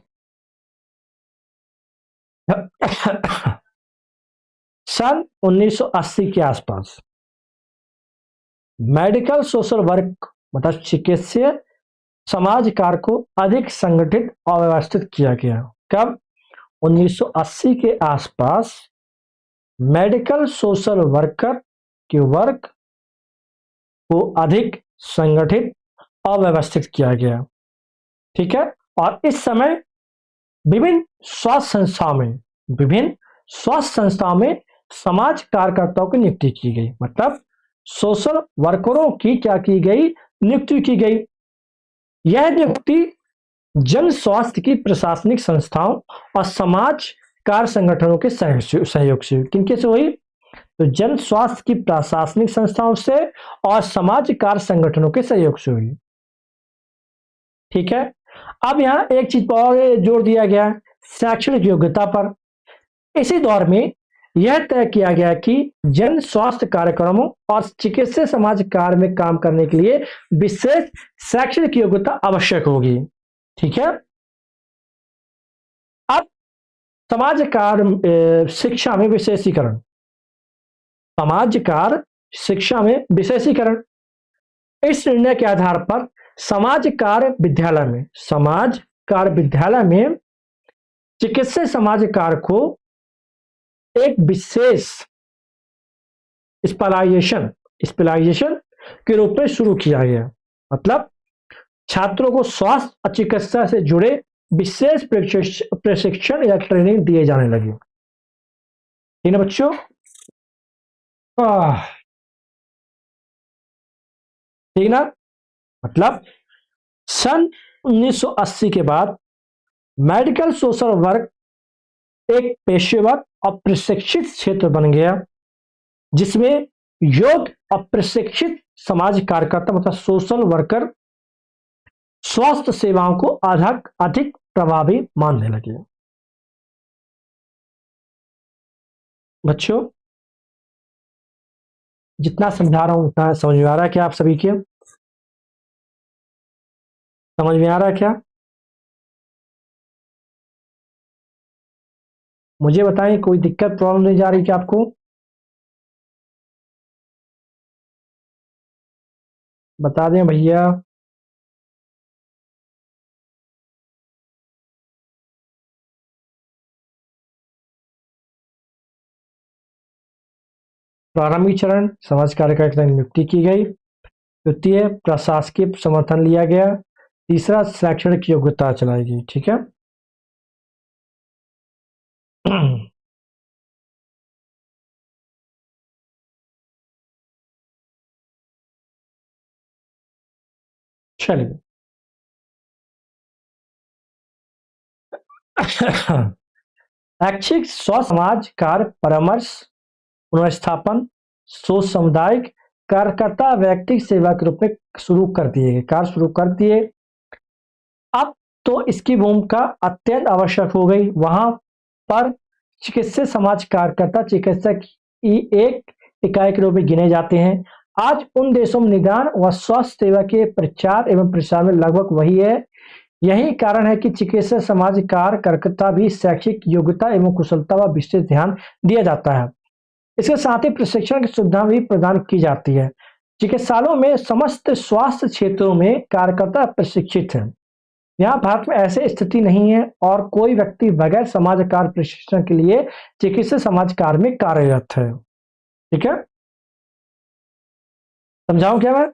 [SPEAKER 1] सन 1980 के आसपास मेडिकल सोशल वर्क मतलब चिकित्सीय समाज कार्य को अधिक संगठित और व्यवस्थित किया गया। कब? 1980 के आसपास मेडिकल सोशल वर्कर के वर्क को अधिक संगठित और व्यवस्थित किया गया। ठीक है, और इस समय विभिन्न स्वास्थ्य संस्थाओं में समाज कार्यकर्ताओं की नियुक्ति की गई। मतलब सोशल वर्करों की क्या की गई? नियुक्ति की गई। यह नियुक्ति जन स्वास्थ्य की प्रशासनिक संस्थाओं और समाज कार्य संगठनों के सहयोग से हुई। किनके से हुई? तो जन स्वास्थ्य की प्रशासनिक संस्थाओं से और समाज कार्य संगठनों के सहयोग से हुई। ठीक है, अब यहां एक चीज और जोड़ दिया गया, शैक्षणिक योग्यता पर। इसी दौर में यह तय किया गया कि जन स्वास्थ्य कार्यक्रमों और चिकित्सा समाज कार्य में काम करने के लिए विशेष शैक्षणिक योग्यता आवश्यक होगी। ठीक है, अब समाज कार्य शिक्षा में विशेषीकरण। समाज कार्य शिक्षा में विशेषीकरण। इस निर्णय के आधार पर समाज कार्य विद्यालय में चिकित्सा समाज कार्य को एक विशेष स्पेशलाइजेशन के रूप में शुरू किया गया। मतलब छात्रों को स्वास्थ्य और चिकित्सा से जुड़े विशेष प्रशिक्षण या ट्रेनिंग दिए जाने लगे। ठीक है बच्चों। ठीक ना। मतलब सन 1980 के बाद मेडिकल सोशल वर्क एक पेशेवर और प्रशिक्षित क्षेत्र बन गया, जिसमें योग्य और प्रशिक्षित समाज कार्यकर्ता मतलब सोशल वर्कर स्वास्थ्य सेवाओं को अधिक प्रभावी मानने लगे। बच्चों जितना समझा रहा हूं उतना समझ में आ रहा है क्या आप सभी के? समझ में आ रहा है क्या? मुझे बताएं, कोई दिक्कत प्रॉब्लम नहीं जा रही क्या आपको? बता दें भैया। प्रारंभिक चरण समाज कार्यकर्ता की नियुक्ति की गई। द्वितीय प्रशासकीय समर्थन लिया गया। तीसरा शैक्षणिक योग्यता चलाई गई। ठीक है। चलिए ऐच्छिक स्व समाज कार्य परामर्श पुनर्स्थापन सोच सामुदायिक कार्यकर्ता व्यक्तिगत सेवा के रूप में शुरू कर दिए गए, कार्य शुरू कर दिए। अब तो इसकी भूमिका अत्यंत आवश्यक हो गई। वहां पर चिकित्सा समाज कार्यकर्ता चिकित्सक की एक इकाई के रूप में गिने जाते हैं। आज उन देशों में निदान व स्वास्थ्य सेवा के प्रचार एवं प्रसार में लगभग वही है। यही कारण है कि चिकित्सा समाज कार्यकर्ता भी शैक्षिक योग्यता एवं कुशलता व विशेष ध्यान दिया जाता है। इसके साथ ही प्रशिक्षण की सुविधा भी प्रदान की जाती है। चिकित्सालयों में समस्त स्वास्थ्य क्षेत्रों में कार्यकर्ता प्रशिक्षित हैं। यहाँ भारत में ऐसी स्थिति नहीं है और कोई व्यक्ति बगैर समाज कार्य प्रशिक्षण के लिए चिकित्सा समाज कार्य में कार्यरत है। ठीक है, समझाऊं क्या मैं?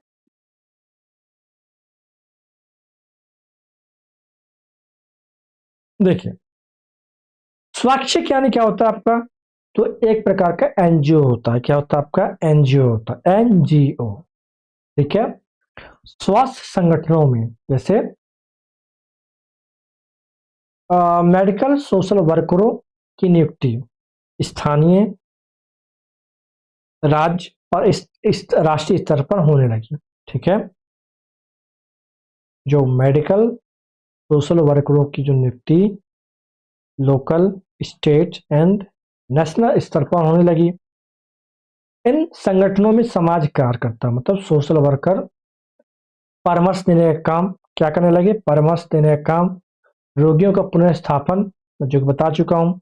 [SPEAKER 1] देखिए स्वैच्छिक यानी क्या होता है आपका? तो एक प्रकार का एनजीओ होता है। क्या होता है आपका? एनजीओ होता है, एनजीओ। ठीक है। स्वास्थ्य संगठनों में जैसे मेडिकल सोशल वर्करों की नियुक्ति स्थानीय, राज्य और इस राष्ट्रीय स्तर पर होने लगी। ठीक है। जो मेडिकल सोशल वर्करों की जो नियुक्ति लोकल, स्टेट एंड नेशनल स्तर पर होने लगी। इन संगठनों में समाज कार्यकर्ता मतलब सोशल वर्कर परामर्श देने का काम क्या करने लगे? परामर्श देने का काम, रोगियों का पुनर्स्थापन जो कि बता चुका हूं,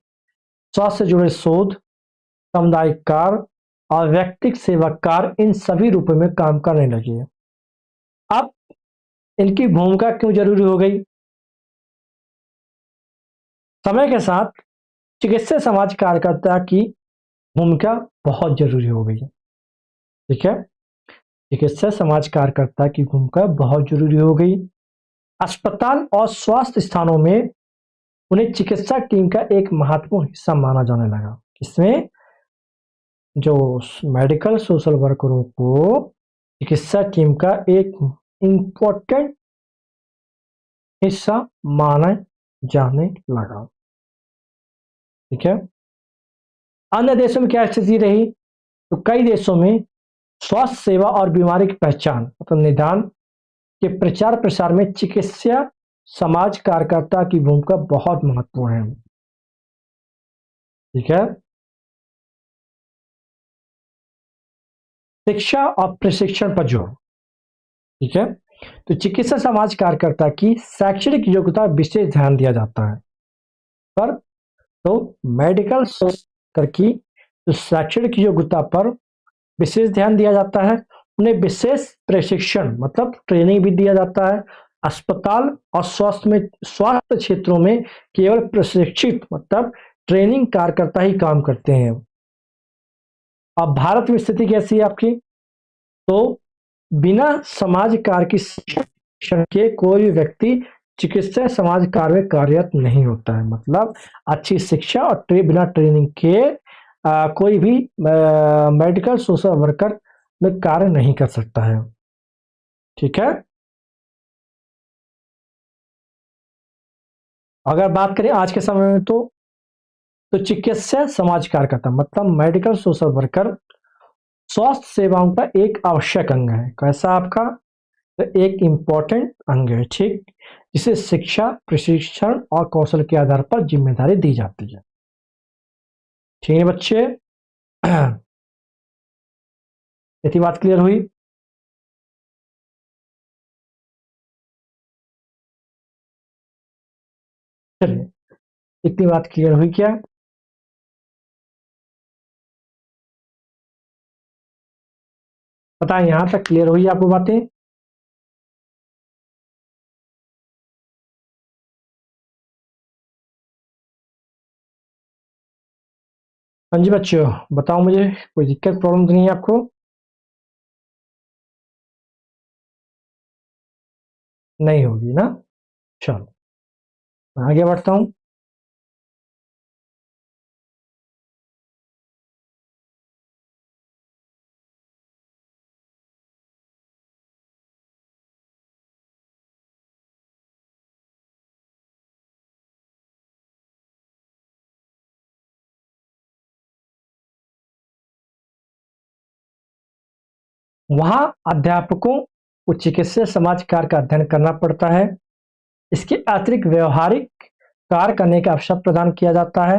[SPEAKER 1] स्वास्थ्य से जुड़े शोध, सामुदायिक कार्य और व्यक्तिगत सेवा कार्य, इन सभी रूपों में काम करने लगे। अब इनकी भूमिका क्यों जरूरी हो गई? समय के साथ चिकित्सा समाज कार्यकर्ता की भूमिका बहुत जरूरी हो गई। ठीक है। चिकित्सा समाज कार्यकर्ता की भूमिका बहुत जरूरी हो गई। अस्पताल और स्वास्थ्य स्थानों में उन्हें चिकित्सा टीम का एक महत्वपूर्ण हिस्सा माना जाने लगा। इसमें जो मेडिकल सोशल वर्करों को चिकित्सा टीम का एक इम्पोर्टेंट हिस्सा माना जाने लगा। ठीक है। अन्य देशों में क्या स्थिति रही? तो कई देशों में स्वास्थ्य सेवा और बीमारी की पहचान मतलब निदान के प्रचार प्रसार में चिकित्सा समाज कार्यकर्ता की भूमिका बहुत महत्वपूर्ण है। ठीक है। शिक्षा और प्रशिक्षण पर जोर। ठीक है। तो चिकित्सा समाज कार्यकर्ता की शैक्षणिक योग्यता विशेष ध्यान दिया जाता है। पर तो मेडिकल कर की तो शैक्षणिक योग्यता पर विशेष ध्यान दिया जाता है। उन्हें विशेष प्रशिक्षण मतलब ट्रेनिंग भी दिया जाता है। अस्पताल और स्वास्थ्य क्षेत्रों में केवल प्रशिक्षित मतलब ट्रेनिंग कार्यकर्ता ही काम करते हैं। अब भारत में स्थिति कैसी है आपकी? तो बिना समाज कार्य की शिक्षण के कोई भी व्यक्ति चिकित्सा समाज कार्य में कार्यरत नहीं होता है। मतलब अच्छी शिक्षा और बिना ट्रेनिंग के कोई भी मेडिकल सोशल वर्कर में कार्य नहीं कर सकता है। ठीक है। अगर बात करें आज के समय में तो चिकित्सा समाज कार्यकर्ता मतलब मेडिकल सोशल वर्कर स्वास्थ्य सेवाओं का एक आवश्यक अंग है। कैसा आपका? तो एक इंपॉर्टेंट अंग है। ठीक। जिसे शिक्षा प्रशिक्षण और कौशल के आधार पर जिम्मेदारी दी जाती है। ठीक है बच्चे। इतनी बात क्लियर हुई? चलिए, इतनी बात क्लियर हुई क्या? पता है यहां तक क्लियर हुई आपको बातें? हाँ जी बच्चों, बताओ मुझे कोई दिक्कत प्रॉब्लम तो नहीं है आपको? नहीं होगी ना? चलो, मैं आगे बढ़ता हूँ। वहां अध्यापकों को चिकित्सा समाज कार्य का अध्ययन करना पड़ता है। इसके अतिरिक्त व्यवहारिक कार्य करने का अवसर प्रदान किया जाता है।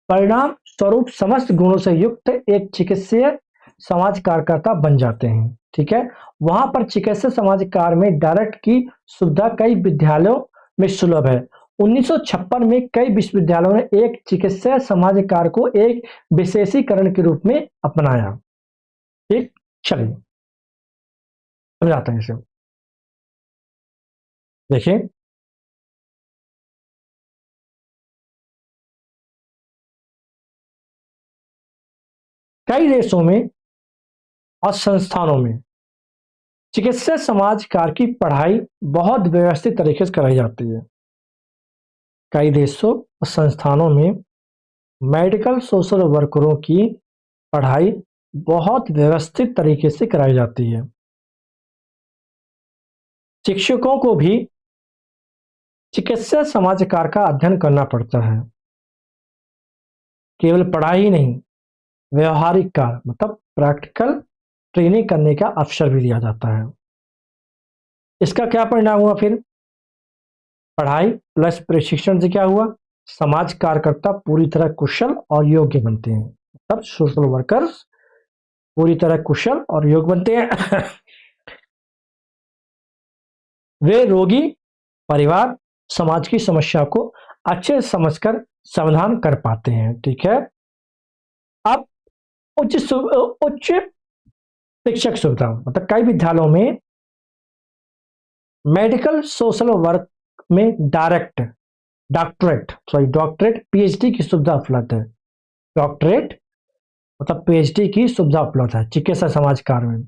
[SPEAKER 1] परिणाम स्वरूप समस्त गुणों से युक्त एक चिकित्सीय समाज कार्यकर्ता बन जाते हैं। ठीक है। वहां पर चिकित्सा समाज कार्य में डायरेक्ट की सुविधा कई विद्यालयों में सुलभ है। 1956 में कई विश्वविद्यालयों ने एक चिकित्सा समाज कार्य को एक विशेषीकरण के रूप में अपनाया। ठीक। चलिए समझाते हैं इसे। देखिए, कई देशों में और संस्थानों में चिकित्सा समाज कार्य की पढ़ाई बहुत व्यवस्थित तरीके से कराई जाती है। कई देशों और संस्थानों में मेडिकल सोशल वर्करों की पढ़ाई बहुत व्यवस्थित तरीके से कराई जाती है। शिक्षकों को भी चिकित्सा समाजकार का अध्ययन करना पड़ता है। केवल पढ़ाई ही नहीं, व्यवहारिक का मतलब प्रैक्टिकल ट्रेनिंग करने का अवसर भी दिया जाता है। इसका क्या परिणाम हुआ फिर? पढ़ाई प्लस प्रशिक्षण से क्या हुआ? समाज कार्यकर्ता पूरी तरह कुशल और योग्य बनते हैं। मतलब सोशल वर्कर्स पूरी तरह कुशल और योग्य बनते हैं। वे रोगी, परिवार, समाज की समस्या को अच्छे से समझकर समाधान कर पाते हैं। ठीक है। अब उच्च शिक्षक सुविधा मतलब कई विद्यालयों में मेडिकल सोशल वर्क में डॉक्टरेट पीएचडी की सुविधा उपलब्ध है। डॉक्टरेट मतलब पीएचडी की सुविधा उपलब्ध है चिकित्सा समाजकार में।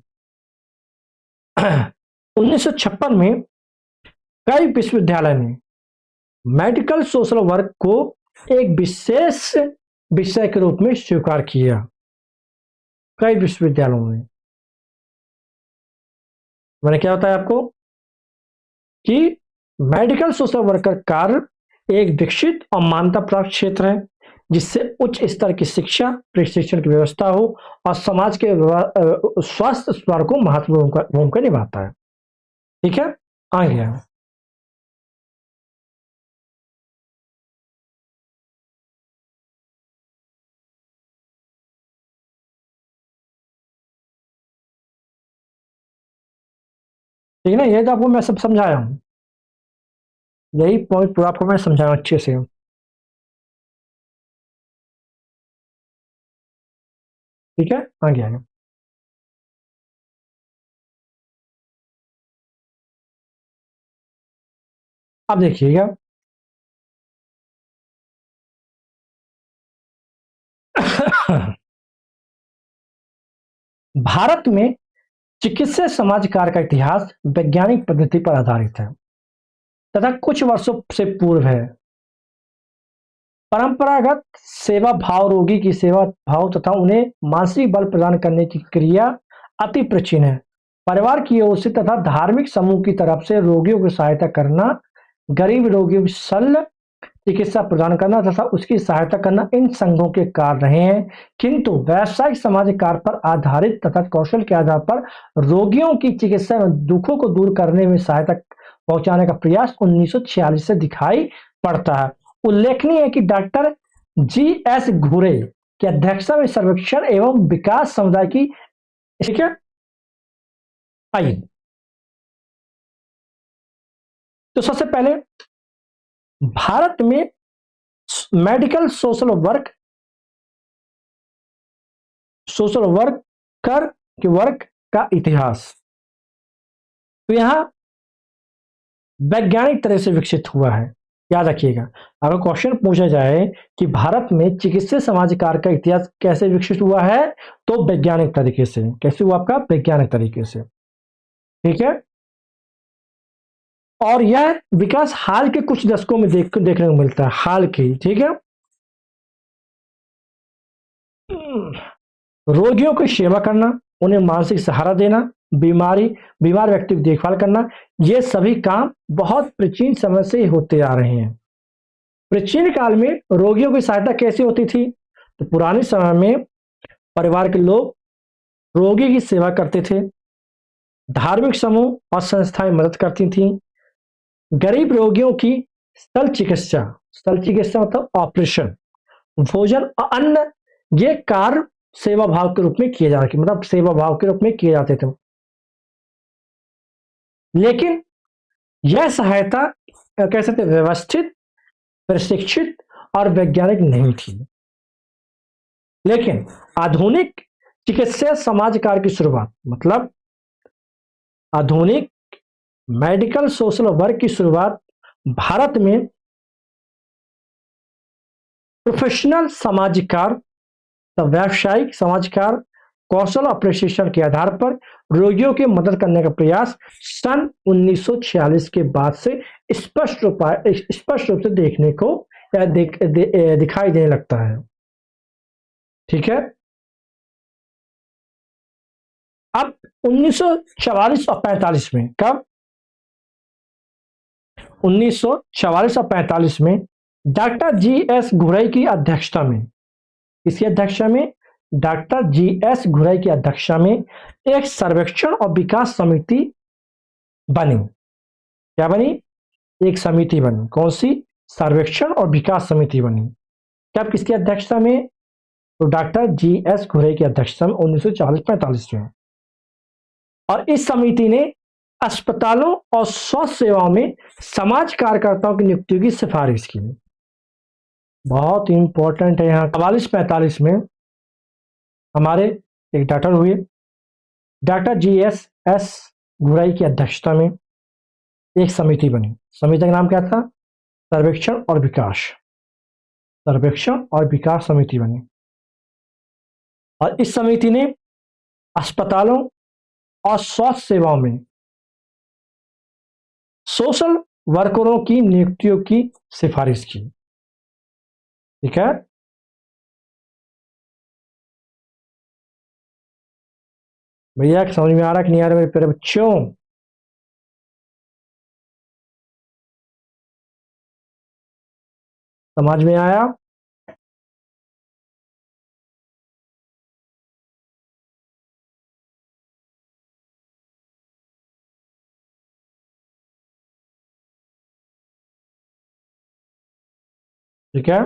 [SPEAKER 1] 1956 में कई विश्वविद्यालय ने मेडिकल सोशल वर्क को एक विशेष विषय के रूप में स्वीकार किया। कई विश्वविद्यालयों में मैंने क्या बताया आपको कि मेडिकल सोशल वर्कर कार्य एक विकसित और मान्यता प्राप्त क्षेत्र है जिससे उच्च स्तर की शिक्षा प्रशिक्षण की व्यवस्था हो और समाज के स्वास्थ्य सुधार को महत्वपूर्ण भूमिका निभाता है। ठीक है, आगे ठीक है ना। ये तो आपको मैं सब समझाया हूँ, यही पॉइंट पूरा आपको मैं समझाया अच्छे से। ठीक है, आगे आगे अब देखिएगा। भारत में चिकित्सा समाजकार का इतिहास वैज्ञानिक पद्धति पर आधारित है तथा कुछ वर्षों से पूर्व है। परंपरागत सेवा भाव रोगी की सेवा भाव तथा उन्हें मानसिक बल प्रदान करने की क्रिया अति प्राचीन है। परिवार की ओर से तथा धार्मिक समूह की तरफ से रोगियों की सहायता करना, गरीब रोगियों की शल्य चिकित्सा प्रदान करना तथा उसकी सहायता करना इन संघों के कार्य रहे हैं। किंतु व्यावसायिक समाज कार्य पर आधारित तथा कौशल के आधार पर रोगियों की चिकित्सा में दुखों को दूर करने में सहायता पहुंचाने का प्रयास 1946 से दिखाई पड़ता है। उल्लेखनीय है कि डॉक्टर जी.एस. घुरे की अध्यक्षता में सर्वेक्षण एवं विकास समुदाय की ठीक है आई। तो सबसे पहले भारत में मेडिकल सोशल वर्क का इतिहास। तो यहां वैज्ञानिक तरह से विकसित हुआ है। याद रखिएगा, अगर क्वेश्चन पूछा जाए कि भारत में चिकित्सा समाजकार का इतिहास कैसे विकसित हुआ है तो वैज्ञानिक तरीके से। कैसे हुआ आपका? वैज्ञानिक तरीके से। ठीक है, और यह विकास हाल के कुछ दशकों में देखने को मिलता है। हाल की, ठीक है। रोगियों की सेवा करना, उन्हें मानसिक सहारा देना, बीमार व्यक्ति की देखभाल करना, ये सभी काम बहुत प्राचीन समय से होते आ रहे हैं। प्राचीन काल में रोगियों की सहायता कैसे होती थी? तो पुराने समय में परिवार के लोग रोगी की सेवा करते थे, धार्मिक समूह और संस्थाएं मदद करती थीं, गरीब रोगियों की स्थल चिकित्सा मतलब ऑपरेशन, भोजन और अन्न, ये कार्य सेवा भाव के रूप में किए जा रहे, मतलब सेवा भाव के रूप में किए जाते थे। लेकिन यह सहायता कह सकते व्यवस्थित, प्रशिक्षित और वैज्ञानिक नहीं थी। लेकिन आधुनिक चिकित्सा समाज कार्य की शुरुआत, मतलब आधुनिक मेडिकल सोशल वर्क की शुरुआत भारत में प्रोफेशनल समाजकार, व्यावसायिक समाजकार, कौशल और प्रशिक्षण के आधार पर रोगियों की मदद करने का प्रयास सन 1946 के बाद से स्पष्ट रूप से देखने को दिखाई देने लगता है। ठीक है। अब 1944 और 45 में, कब 1944 और 45 में डॉक्टर जी एस घुरई की अध्यक्षता में, किसकी अध्यक्षता में, डॉक्टर जी एस घुरई की अध्यक्षता में एक सर्वेक्षण और विकास समिति बनी। क्या बनी, एक समिति बनी, कौन सी, सर्वेक्षण और विकास समिति बनी। कब, किसकी अध्यक्षता में, तो डॉक्टर जी एस घुरई की अध्यक्षता में 1940-45 में। और इस समिति ने अस्पतालों और स्वास्थ्य सेवाओं में समाज कार्यकर्ताओं की नियुक्ति की सिफारिश की। बहुत इंपॉर्टेंट है यहाँ 44-45 में हमारे एक डॉक्टर हुए, डॉक्टर जी एस घुरई की अध्यक्षता में एक समिति बनी। समिति का नाम क्या था, सर्वेक्षण और विकास, सर्वेक्षण और विकास समिति बनी। और इस समिति ने अस्पतालों और स्वास्थ्य सेवाओं में सोशल वर्करों की नियुक्तियों की सिफारिश की। ठीक है, भैया समझ में आ रहा कि नहीं आ रहा मेरे प्यारे बच्चों, समझ में आया। ठीक है,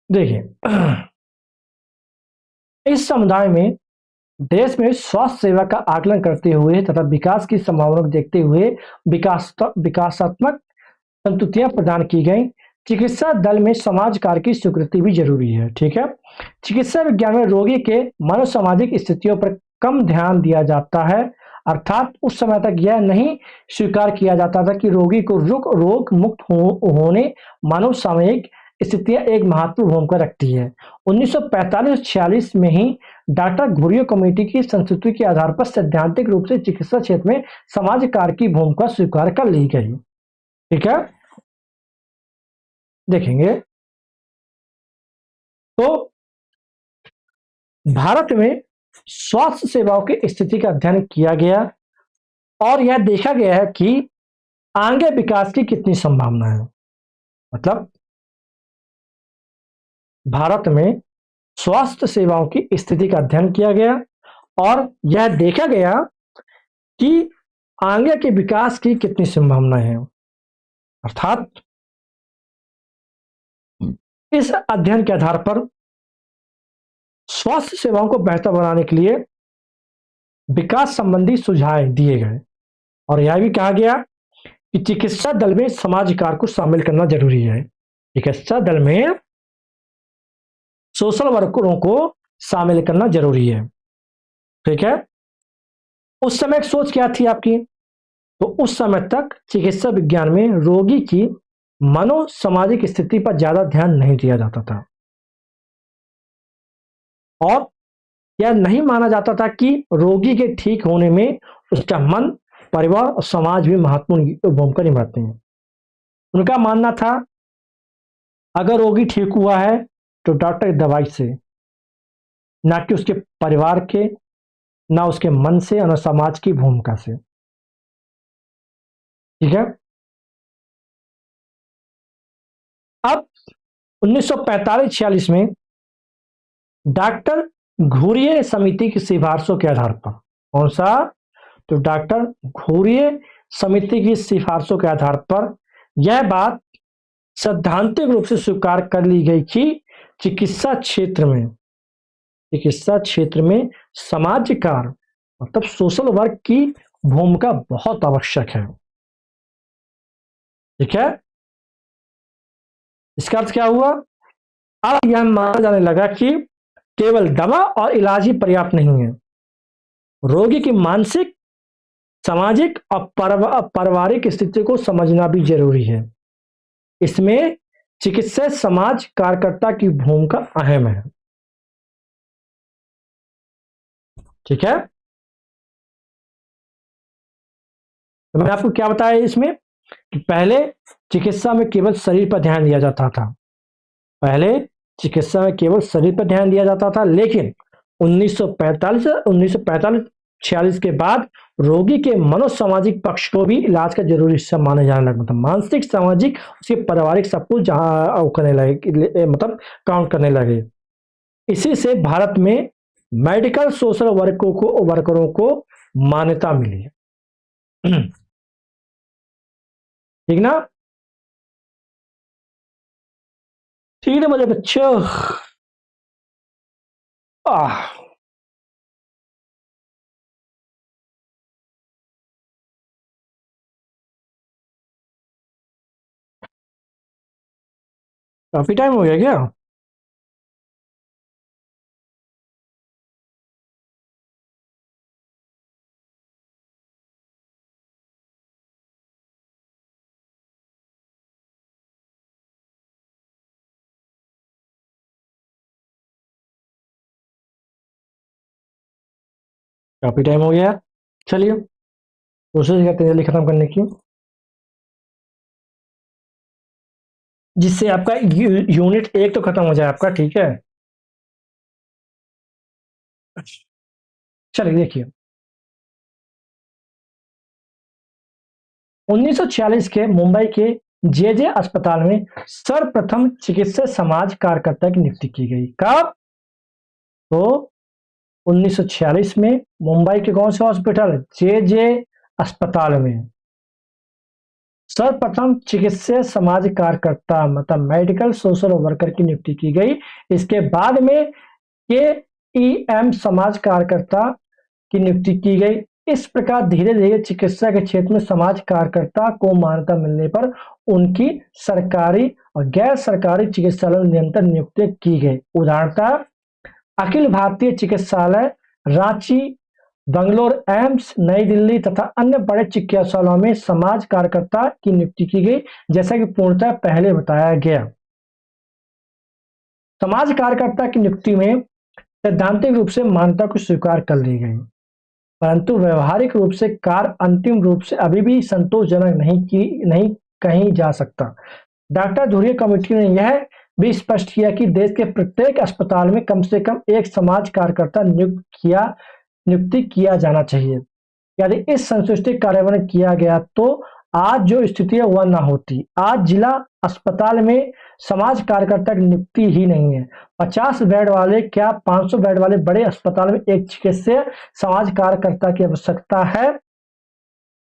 [SPEAKER 1] देखिए इस समुदाय में देश में स्वास्थ्य सेवा का आकलन करते हुए तथा विकास की संभावना को देखते हुए विकासात्मक संतुतियां प्रदान की गई। चिकित्सा दल में समाज कार्य की स्वीकृति भी जरूरी है। ठीक है, चिकित्सा विज्ञान में रोगी के मनोसामाजिक स्थितियों पर कम ध्यान दिया जाता है, अर्थात उस समय तक यह नहीं स्वीकार किया जाता था कि रोगी को रोग मुक्त होने मानव सामयिक स्थितियां एक महत्वपूर्ण भूमिका रखती है। 1945-46 में ही डॉक्टर घुरियो कमेटी की संस्तुति के आधार पर सैद्धांतिक रूप से चिकित्सा क्षेत्र में समाज कार्य की भूमिका स्वीकार कर ली गई। ठीक है, देखेंगे तो भारत में स्वास्थ्य सेवाओं की स्थिति का अध्ययन किया गया और यह देखा गया है कि आगे विकास की कितनी संभावना है। मतलब भारत में स्वास्थ्य सेवाओं की स्थिति का अध्ययन किया गया और यह देखा गया कि आगे के विकास की कितनी संभावना है। अर्थात इस अध्ययन के आधार पर स्वास्थ्य सेवाओं को बेहतर बनाने के लिए विकास संबंधी सुझाव दिए गए और यह भी कहा गया कि चिकित्सा दल में समाज कार्य को शामिल करना जरूरी है। चिकित्सा दल में सोशल वर्करों को शामिल करना जरूरी है। ठीक है, उस समय एक सोच क्या थी आपकी, तो उस समय तक चिकित्सा विज्ञान में रोगी की मनोसामाजिक स्थिति पर ज्यादा ध्यान नहीं दिया जाता था और यह नहीं माना जाता था कि रोगी के ठीक होने में उसका मन, परिवार और समाज भी महत्वपूर्ण भूमिका निभाते हैं। उनका मानना था अगर रोगी ठीक हुआ है तो डॉक्टर की दवाई से, ना कि उसके परिवार के, ना उसके मन से और ना समाज की भूमिका से। ठीक है, अब 1945-46 में डॉक्टर घुरिये समिति की सिफारिशों के आधार पर, कौन सा, तो डॉक्टर घुरिये समिति की सिफारिशों के आधार पर यह बात सैद्धांतिक रूप से स्वीकार कर ली गई कि चिकित्सा क्षेत्र में समाज कार्य मतलब सोशल वर्क की भूमिका बहुत आवश्यक है। ठीक है, इसका अर्थ क्या हुआ, अब यह माना जाने लगा कि केवल दवा और इलाज ही पर्याप्त नहीं है, रोगी की मानसिक, सामाजिक और पारिवारिक स्थिति को समझना भी जरूरी है। इसमें चिकित्सा समाज कार्यकर्ता की भूमिका अहम है। ठीक है। तो मैंने आपको क्या बताया इसमें कि पहले चिकित्सा में केवल शरीर पर ध्यान दिया जाता था, पहले चिकित्सा में केवल शरीर पर ध्यान दिया जाता था, लेकिन 1945 46 के बाद रोगी के मनोसामाजिक पक्ष को भी इलाज का जरूरी हिस्सा माने जाने लगा। मतलब मानसिक, सामाजिक, उसके पारिवारिक सब कुछ जहां करने लगे, मतलब काउंट करने लगे। इसी से भारत में मेडिकल सोशल वर्करों को मान्यता मिली है। ठीक ना? ठीक है मेरे बच्चों। आह, काफी टाइम हो गया क्या? काफी टाइम हो गया। चलिए कोशिश करते हैं जल्दी खत्म करने की, जिससे आपका यूनिट एक तो खत्म हो जाए आपका। ठीक है, चलिए देखिए, 1946 के मुंबई के जे जे अस्पताल में सर्वप्रथम चिकित्सा समाज कार्यकर्ता की नियुक्ति की गई। कब? तो 1946 में मुंबई के कौन से हॉस्पिटल, जे जे अस्पताल में सर्वप्रथम चिकित्सा समाज कार्यकर्ता मतलब मेडिकल सोशल वर्कर की नियुक्ति की गई। इसके बाद में के ई एम समाज कार्यकर्ता की नियुक्ति की गई। इस प्रकार धीरे धीरे चिकित्सा के क्षेत्र में समाज कार्यकर्ता को मान्यता मिलने पर उनकी सरकारी और गैर सरकारी चिकित्सालयों में निरंतर नियुक्ति की गई। उदाहरणतः अखिल भारतीय चिकित्सालय रांची, बंगलोर एम्स, नई दिल्ली तथा अन्य बड़े चिकित्सालयों में समाज कार्यकर्ता की नियुक्ति की गई। जैसा कि पूर्णतः पहले बताया गया, समाज कार्यकर्ता की नियुक्ति में सैद्धांतिक रूप से मान्यता को स्वीकार कर ली गई, परंतु व्यवहारिक रूप से कार्य अंतिम रूप से अभी भी संतोषजनक नहीं कहीं जा सकता। डॉक्टर धुरिया कमेटी ने यह भी स्पष्ट किया कि देश के प्रत्येक अस्पताल में कम से कम एक समाज कार्यकर्ता नियुक्ति किया जाना चाहिए। यदि इस संशोधित कार्यान्वयन किया गया तो आज जो स्थिति है वह ना होती। आज जिला अस्पताल में समाज कार्यकर्ता की नियुक्ति ही नहीं है। 50 बेड वाले क्या 500 बेड वाले बड़े अस्पताल में एक चिकित्सीय समाज कार्यकर्ता की आवश्यकता है।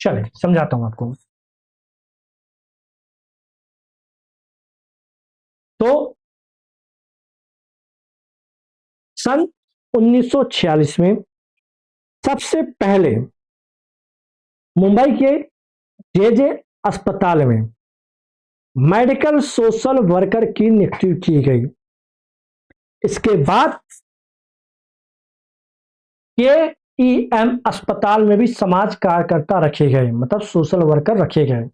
[SPEAKER 1] चलिए समझाता हूं आपको। तो सन 1946 में सबसे पहले मुंबई के जे जे अस्पताल में मेडिकल सोशल वर्कर की नियुक्ति की गई। इसके बाद के ई एम अस्पताल में भी समाज कार्यकर्ता रखे गए, मतलब सोशल वर्कर रखे गए।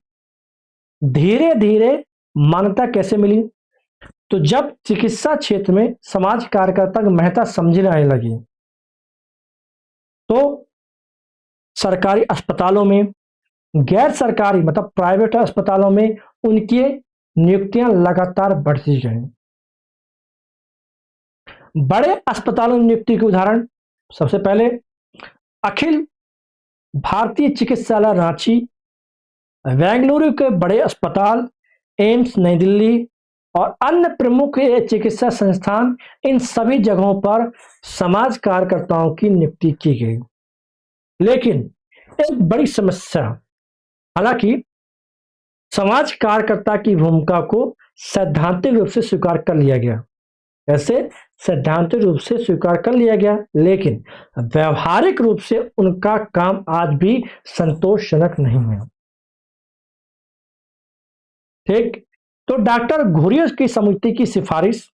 [SPEAKER 1] धीरे धीरे मान्यता कैसे मिली? तो जब चिकित्सा क्षेत्र में समाज कार्यकर्ता की महत्ता समझी आने लगी तो सरकारी अस्पतालों में, गैर सरकारी मतलब प्राइवेट अस्पतालों में उनकी नियुक्तियां लगातार बढ़ती गई। बड़े अस्पतालों में नियुक्ति के उदाहरण, सबसे पहले अखिल भारतीय चिकित्सालय रांची, बेंगलुरु के बड़े अस्पताल, एम्स नई दिल्ली और अन्य प्रमुख चिकित्सा संस्थान, इन सभी जगहों पर समाज कार्यकर्ताओं की नियुक्ति की गई। लेकिन एक बड़ी समस्या, हालांकि समाज कार्यकर्ता की भूमिका को सैद्धांतिक रूप से स्वीकार कर लिया गया, ऐसे सैद्धांतिक रूप से स्वीकार कर लिया गया, लेकिन व्यवहारिक रूप से उनका काम आज भी संतोषजनक नहीं है। ठीक, तो डॉक्टर घुरियो की समिति की सिफारिश,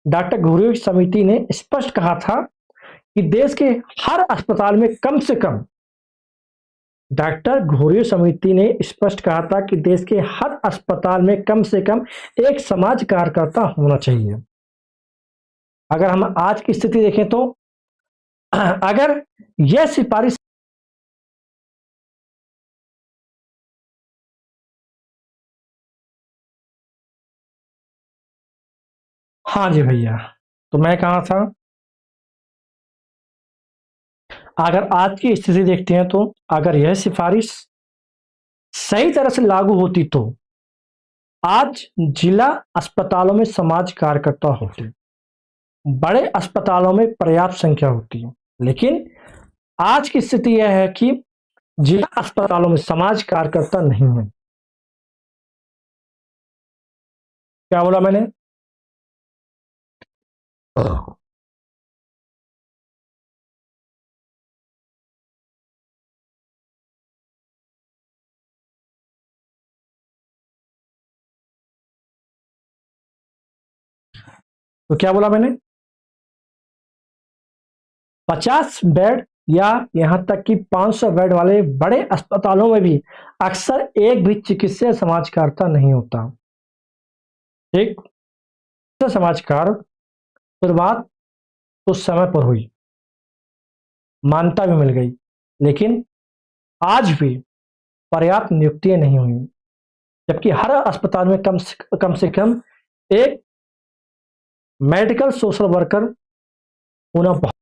[SPEAKER 1] डॉक्टर घुरियो की समिति ने स्पष्ट कहा था कि देश के हर अस्पताल में कम से कम, डॉक्टर घुरियो समिति ने स्पष्ट कहा था कि देश के हर अस्पताल में कम से कम एक समाज कार्यकर्ता होना चाहिए। अगर हम आज की स्थिति देखें तो अगर यह सिफारिश, हाँ जी भैया, तो मैं कहा था, अगर आज की स्थिति देखते हैं तो अगर यह सिफारिश सही तरह से लागू होती तो आज जिला अस्पतालों में समाज कार्यकर्ता होते, बड़े अस्पतालों में पर्याप्त संख्या होती है, लेकिन आज की स्थिति यह है कि जिला अस्पतालों में समाज कार्यकर्ता नहीं है। क्या बोला मैंने? तो क्या बोला मैंने? 50 बेड या यहां तक कि 500 बेड वाले बड़े अस्पतालों में भी अक्सर एक भी चिकित्सीय समाजकारता नहीं होता। ठीक, समाजकार शुरुआत तो समय पर हुई, मान्यता भी मिल गई, लेकिन आज भी पर्याप्त नियुक्तियां नहीं हुई, जबकि हर अस्पताल में कम से कम एक मेडिकल सोशल वर्कर होना बहुत।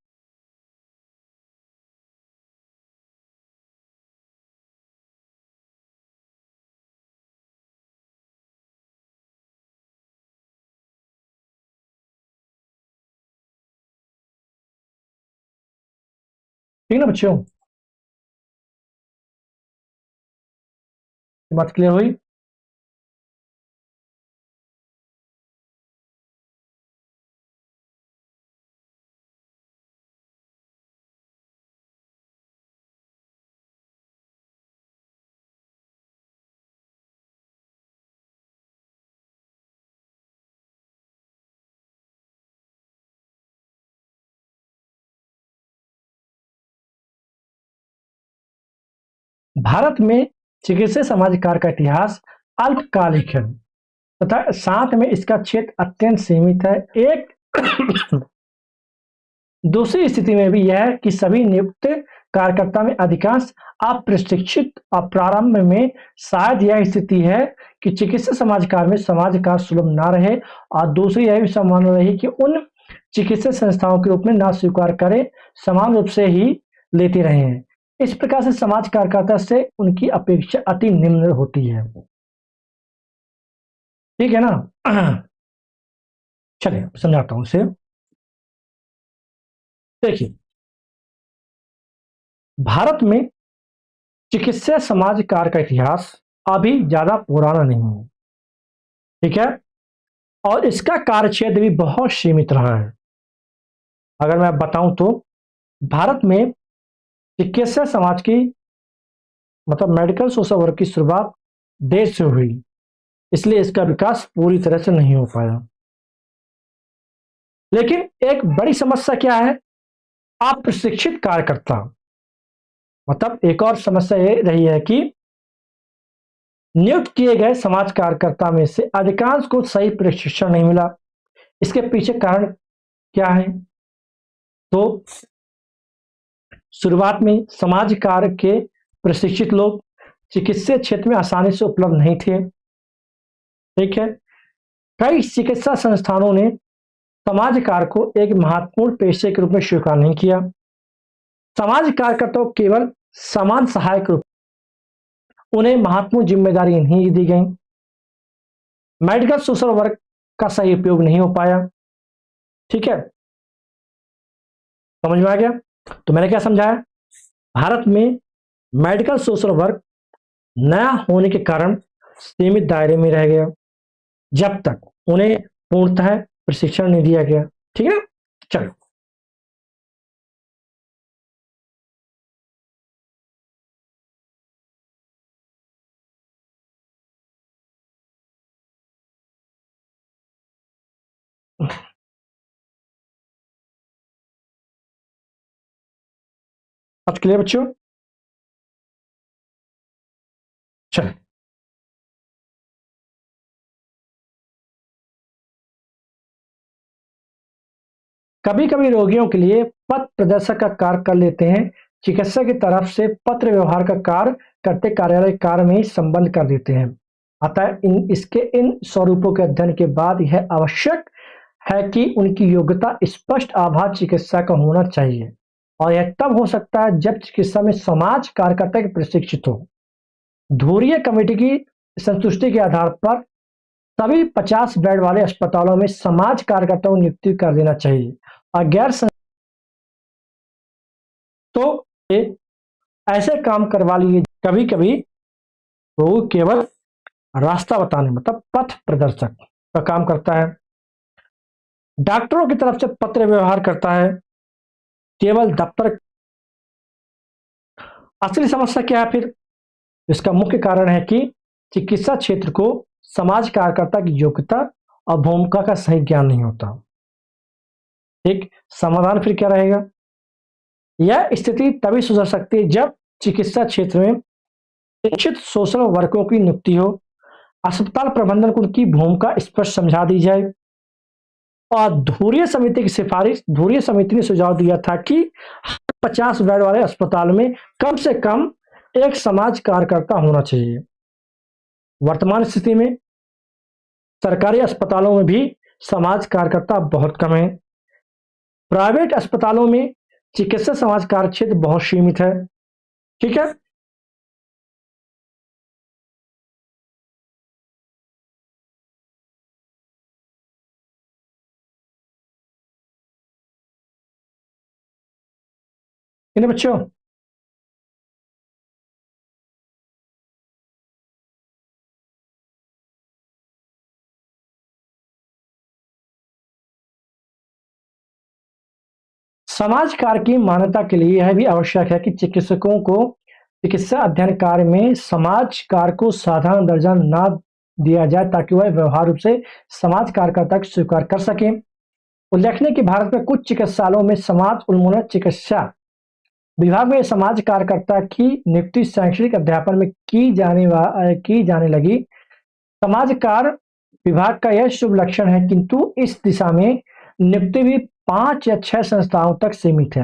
[SPEAKER 1] ठीक ना बच्चों, ये बात क्लियर हुई? भारत में चिकित्सा समाजकार का इतिहास अल्पकालिक है तथा साथ में इसका क्षेत्र अत्यंत सीमित है। एक दूसरी स्थिति में भी यह है कि सभी नियुक्त कार्यकर्ता में अधिकांश अप्रशिक्षित और प्रारंभ में शायद यह स्थिति है कि चिकित्सा समाजकार में समाजकार सुलभ ना रहे, और दूसरी यह भी संभावना रही कि उन चिकित्सा संस्थाओं के रूप में ना स्वीकार करें, समान रूप से ही लेते रहे हैं। इस प्रकार से समाज कार्यकर्ता से उनकी अपेक्षा अति निम्न होती है। ठीक है ना? चलिए समझाता हूं इसे। देखिए, भारत में चिकित्सा समाज कार्य का इतिहास अभी ज्यादा पुराना नहीं है। ठीक है, और इसका कार्यक्षेत्र भी बहुत सीमित रहा है। अगर मैं बताऊं तो भारत में चिकित्सा समाज की मतलब मेडिकल सोशल वर्क की शुरुआत देश से हुई, इसलिए इसका विकास पूरी तरह से नहीं हो पाया। लेकिन एक बड़ी समस्या क्या है? अप्रशिक्षित कार्यकर्ता। मतलब एक और समस्या ये रही है कि नियुक्त किए गए समाज कार्यकर्ता में से अधिकांश को सही प्रशिक्षण नहीं मिला। इसके पीछे कारण क्या है? तो शुरुआत में समाज कार्य के प्रशिक्षित लोग चिकित्सीय क्षेत्र में आसानी से उपलब्ध नहीं थे। ठीक है, कई चिकित्सा संस्थानों ने समाज कार्य को एक महत्वपूर्ण पेशे के रूप में स्वीकार नहीं किया। समाज कार्यकर्ताओं को केवल समान सहायक रूप, उन्हें महत्वपूर्ण जिम्मेदारी नहीं दी गई। मेडिकल सोशल वर्क का सही उपयोग नहीं हो पाया। ठीक है, समझ में आ गया? तो मैंने क्या समझाया? भारत में मेडिकल सोशल वर्क नया होने के कारण सीमित दायरे में रह गया जब तक उन्हें पूर्णतः प्रशिक्षण नहीं दिया गया। ठीक है, चलो अब क्लियर बच्चों? चलो, कभी कभी रोगियों के लिए पथ प्रदर्शक का कार्य कर लेते हैं। चिकित्सक की तरफ से पत्र व्यवहार का कार्य करते कार्यालय कार्य में ही संबंध कर देते हैं। अतः इसके इन स्वरूपों के अध्ययन के बाद यह आवश्यक है कि उनकी योग्यता स्पष्ट आभास चिकित्सा का होना चाहिए, और यह तब हो सकता है जब चिकित्सा में समाज कार्यकर्ता के प्रशिक्षित हो। धुरीय कमेटी की संतुष्टि के आधार पर सभी 50 बेड वाले अस्पतालों में समाज कार्यकर्ताओं की नियुक्ति कर देना चाहिए, और गैर तो ऐसे काम करवा लिए। कभी कभी वो केवल रास्ता बताने मतलब पथ प्रदर्शक का काम करता है, डॉक्टरों की तरफ से पत्र व्यवहार करता है, केवल दफ्तर। असली समस्या क्या है फिर? इसका मुख्य कारण है कि चिकित्सा क्षेत्र को समाज कार्यकर्ता की योग्यता और भूमिका का सही ज्ञान नहीं होता। एक समाधान फिर क्या रहेगा? यह स्थिति तभी सुधर सकती है जब चिकित्सा क्षेत्र में शिक्षित सोशल वर्करों की नियुक्ति हो, अस्पताल प्रबंधन को उनकी भूमिका स्पष्ट समझा दी जाए, और धुरीय समिति ने सुझाव दिया था कि 50 बेड वाले अस्पताल में कम से कम एक समाज कार्यकर्ता होना चाहिए। वर्तमान स्थिति में सरकारी अस्पतालों में भी समाज कार्यकर्ता बहुत कम है। प्राइवेट अस्पतालों में चिकित्सा समाज कार्य क्षेत्र बहुत सीमित है। ठीक है, इन बच्चों समाज कार्य की मान्यता के लिए यह भी आवश्यक है कि चिकित्सकों को चिकित्सा अध्ययन कार्य में समाज कार्य को साधारण दर्जा न दिया जाए, ताकि वह व्यवहार रूप से समाज कार्यकर्ता को स्वीकार कर सके। उल्लेखनीय कि भारत में कुछ चिकित्सालयों में समाज उन्मूलन चिकित्सा विभाग में समाज कार्यकर्ता की नियुक्ति शैक्षणिक अध्यापन में की जाने लगी। समाज कार्य विभाग का यह शुभ लक्षण है, किंतु इस दिशा में नियुक्ति भी 5 या 6 संस्थाओं तक सीमित है।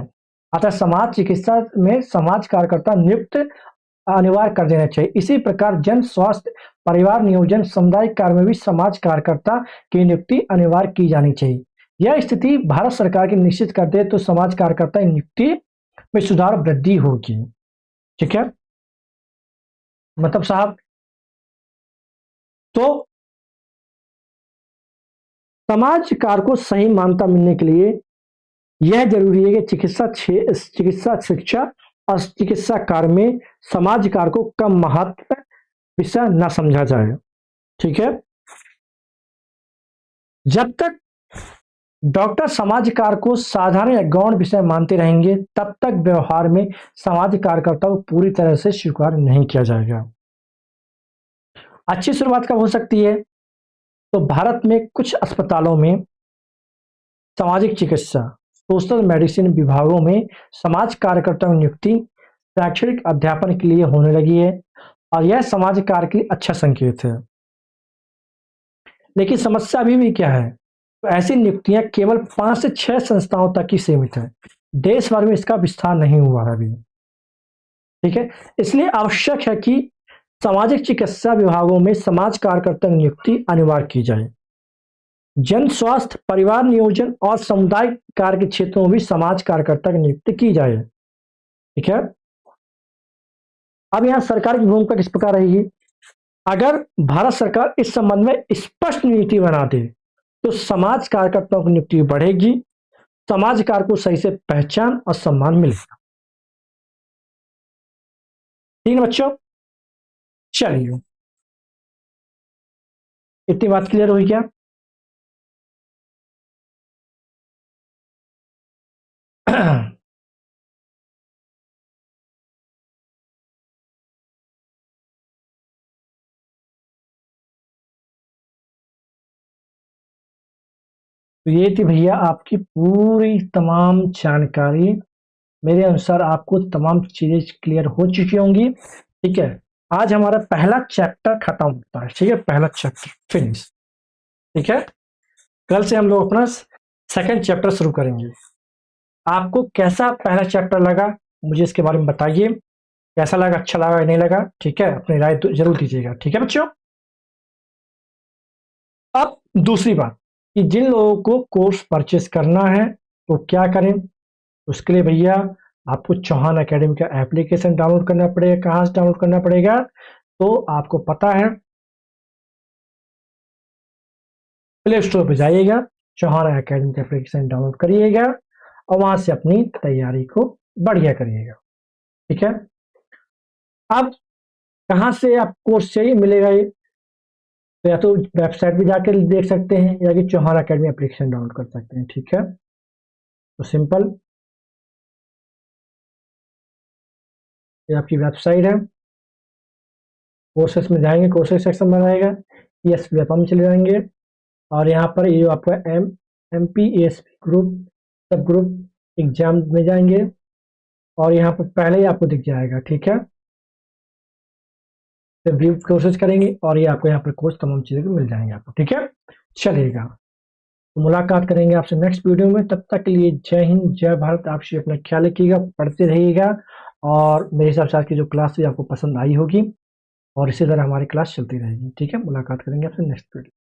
[SPEAKER 1] अतः समाज चिकित्सा में समाज कार्यकर्ता नियुक्त अनिवार्य कर देना चाहिए। इसी प्रकार जन स्वास्थ्य, परिवार नियोजन, सामुदायिक कार्य में भी समाज कार्यकर्ता की नियुक्ति अनिवार्य की जानी चाहिए। यह स्थिति भारत सरकार की निश्चित कर दे तो समाज कार्यकर्ता की नियुक्ति में सुधार वृद्धि होगी। ठीक है, मतलब साहब, तो समाज कार्य को सही मान्यता मिलने के लिए यह जरूरी है कि चिकित्सा शिक्षा और चिकित्सा कार्य में समाज कार्य को कम महत्व विषय न समझा जाए। ठीक है, जब तक डॉक्टर समाज कार्य को साधारण या गौण विषय मानते रहेंगे, तब तक व्यवहार में समाज कार्यकर्ता को पूरी तरह से स्वीकार नहीं किया जाएगा। अच्छी शुरुआत कब हो सकती है? तो भारत में कुछ अस्पतालों में सामाजिक चिकित्सा, सोशल मेडिसिन विभागों में समाज कार्यकर्ताओं की नियुक्ति शैक्षणिक अध्यापन के लिए होने लगी है, और यह समाज कार्य के लिए अच्छा संकेत है। लेकिन समस्या अभी भी क्या है? तो ऐसी नियुक्तियां केवल 5 से 6 संस्थाओं तक ही सीमित है। देश भर में इसका विस्तार नहीं हुआ है अभी। ठीक है, इसलिए आवश्यक है कि सामाजिक चिकित्सा विभागों में समाज कार्यकर्ता की नियुक्ति अनिवार्य की जाए। जन स्वास्थ्य, परिवार नियोजन और सामुदायिक कार्य के क्षेत्रों में भी समाज कार्यकर्ता की नियुक्ति की जाए। ठीक है, अब यहां सरकार की भूमिका किस प्रकार रहेगी? अगर भारत सरकार इस संबंध में स्पष्ट नीति बना दे तो समाज कार्यकर्ताओं की नियुक्ति बढ़ेगी, समाज कार्य को सही से पहचान और सम्मान मिलेगा। ठीक है बच्चों, चलिए, इतनी बात क्लियर हुई क्या? तो ये थी भैया आपकी पूरी तमाम जानकारी। मेरे अनुसार आपको तमाम चीजें क्लियर हो चुकी होंगी। ठीक है, आज हमारा पहला चैप्टर खत्म होता है। ठीक है, पहला चैप्टर फिनिश। ठीक है, कल से हम लोग अपना सेकंड चैप्टर शुरू करेंगे। आपको कैसा पहला चैप्टर लगा मुझे इसके बारे में बताइए, कैसा लगा, अच्छा लगा या नहीं लगा, ठीक है, अपनी राय तो जरूर दीजिएगा, ठीक है बच्चों। अब दूसरी बात कि जिन लोगों को कोर्स परचेस करना है तो क्या करें, उसके लिए भैया आपको चौहान एकेडमी का एप्लीकेशन डाउनलोड करना पड़ेगा। कहाँ से डाउनलोड करना पड़ेगा, तो आपको पता है प्ले स्टोर पर जाइएगा, चौहान एकेडमी का एप्लीकेशन डाउनलोड करिएगा और वहां से अपनी तैयारी को बढ़िया करिएगा, ठीक है। अब कहाँ से आप कोर्स चाहिए मिलेगा ये, तो या तो वेबसाइट पे जाकर देख सकते हैं या कि चौहान एकेडमी एप्लीकेशन डाउनलोड कर सकते हैं, ठीक है। तो सिंपल, ये आपकी वेबसाइट है, कोर्सेस में जाएंगे, कोर्सेस सेक्शन में रहेगा, यस वेपम में चले जाएंगे और यहाँ पर ये आपका MPASP ग्रुप सब ग्रुप एग्जाम में जाएंगे और यहाँ पर पहले ही आपको दिख जाएगा, ठीक है। तो व्यू कोर्सेज करेंगे और ये आपको यहाँ पर कोर्स तमाम चीज़ें मिल जाएंगे आपको, ठीक है। चलेगा, तो मुलाकात करेंगे आपसे नेक्स्ट वीडियो में, तब तक के लिए जय हिंद जय भारत। आप अपना ख्याल रखिएगा, पढ़ते रहिएगा और मेरे हिसाब से आज की जो क्लास थी आपको पसंद आई होगी और इसी तरह हमारी क्लास चलती रहेगी, ठीक है। मुलाकात करेंगे आपसे नेक्स्ट वीडियो।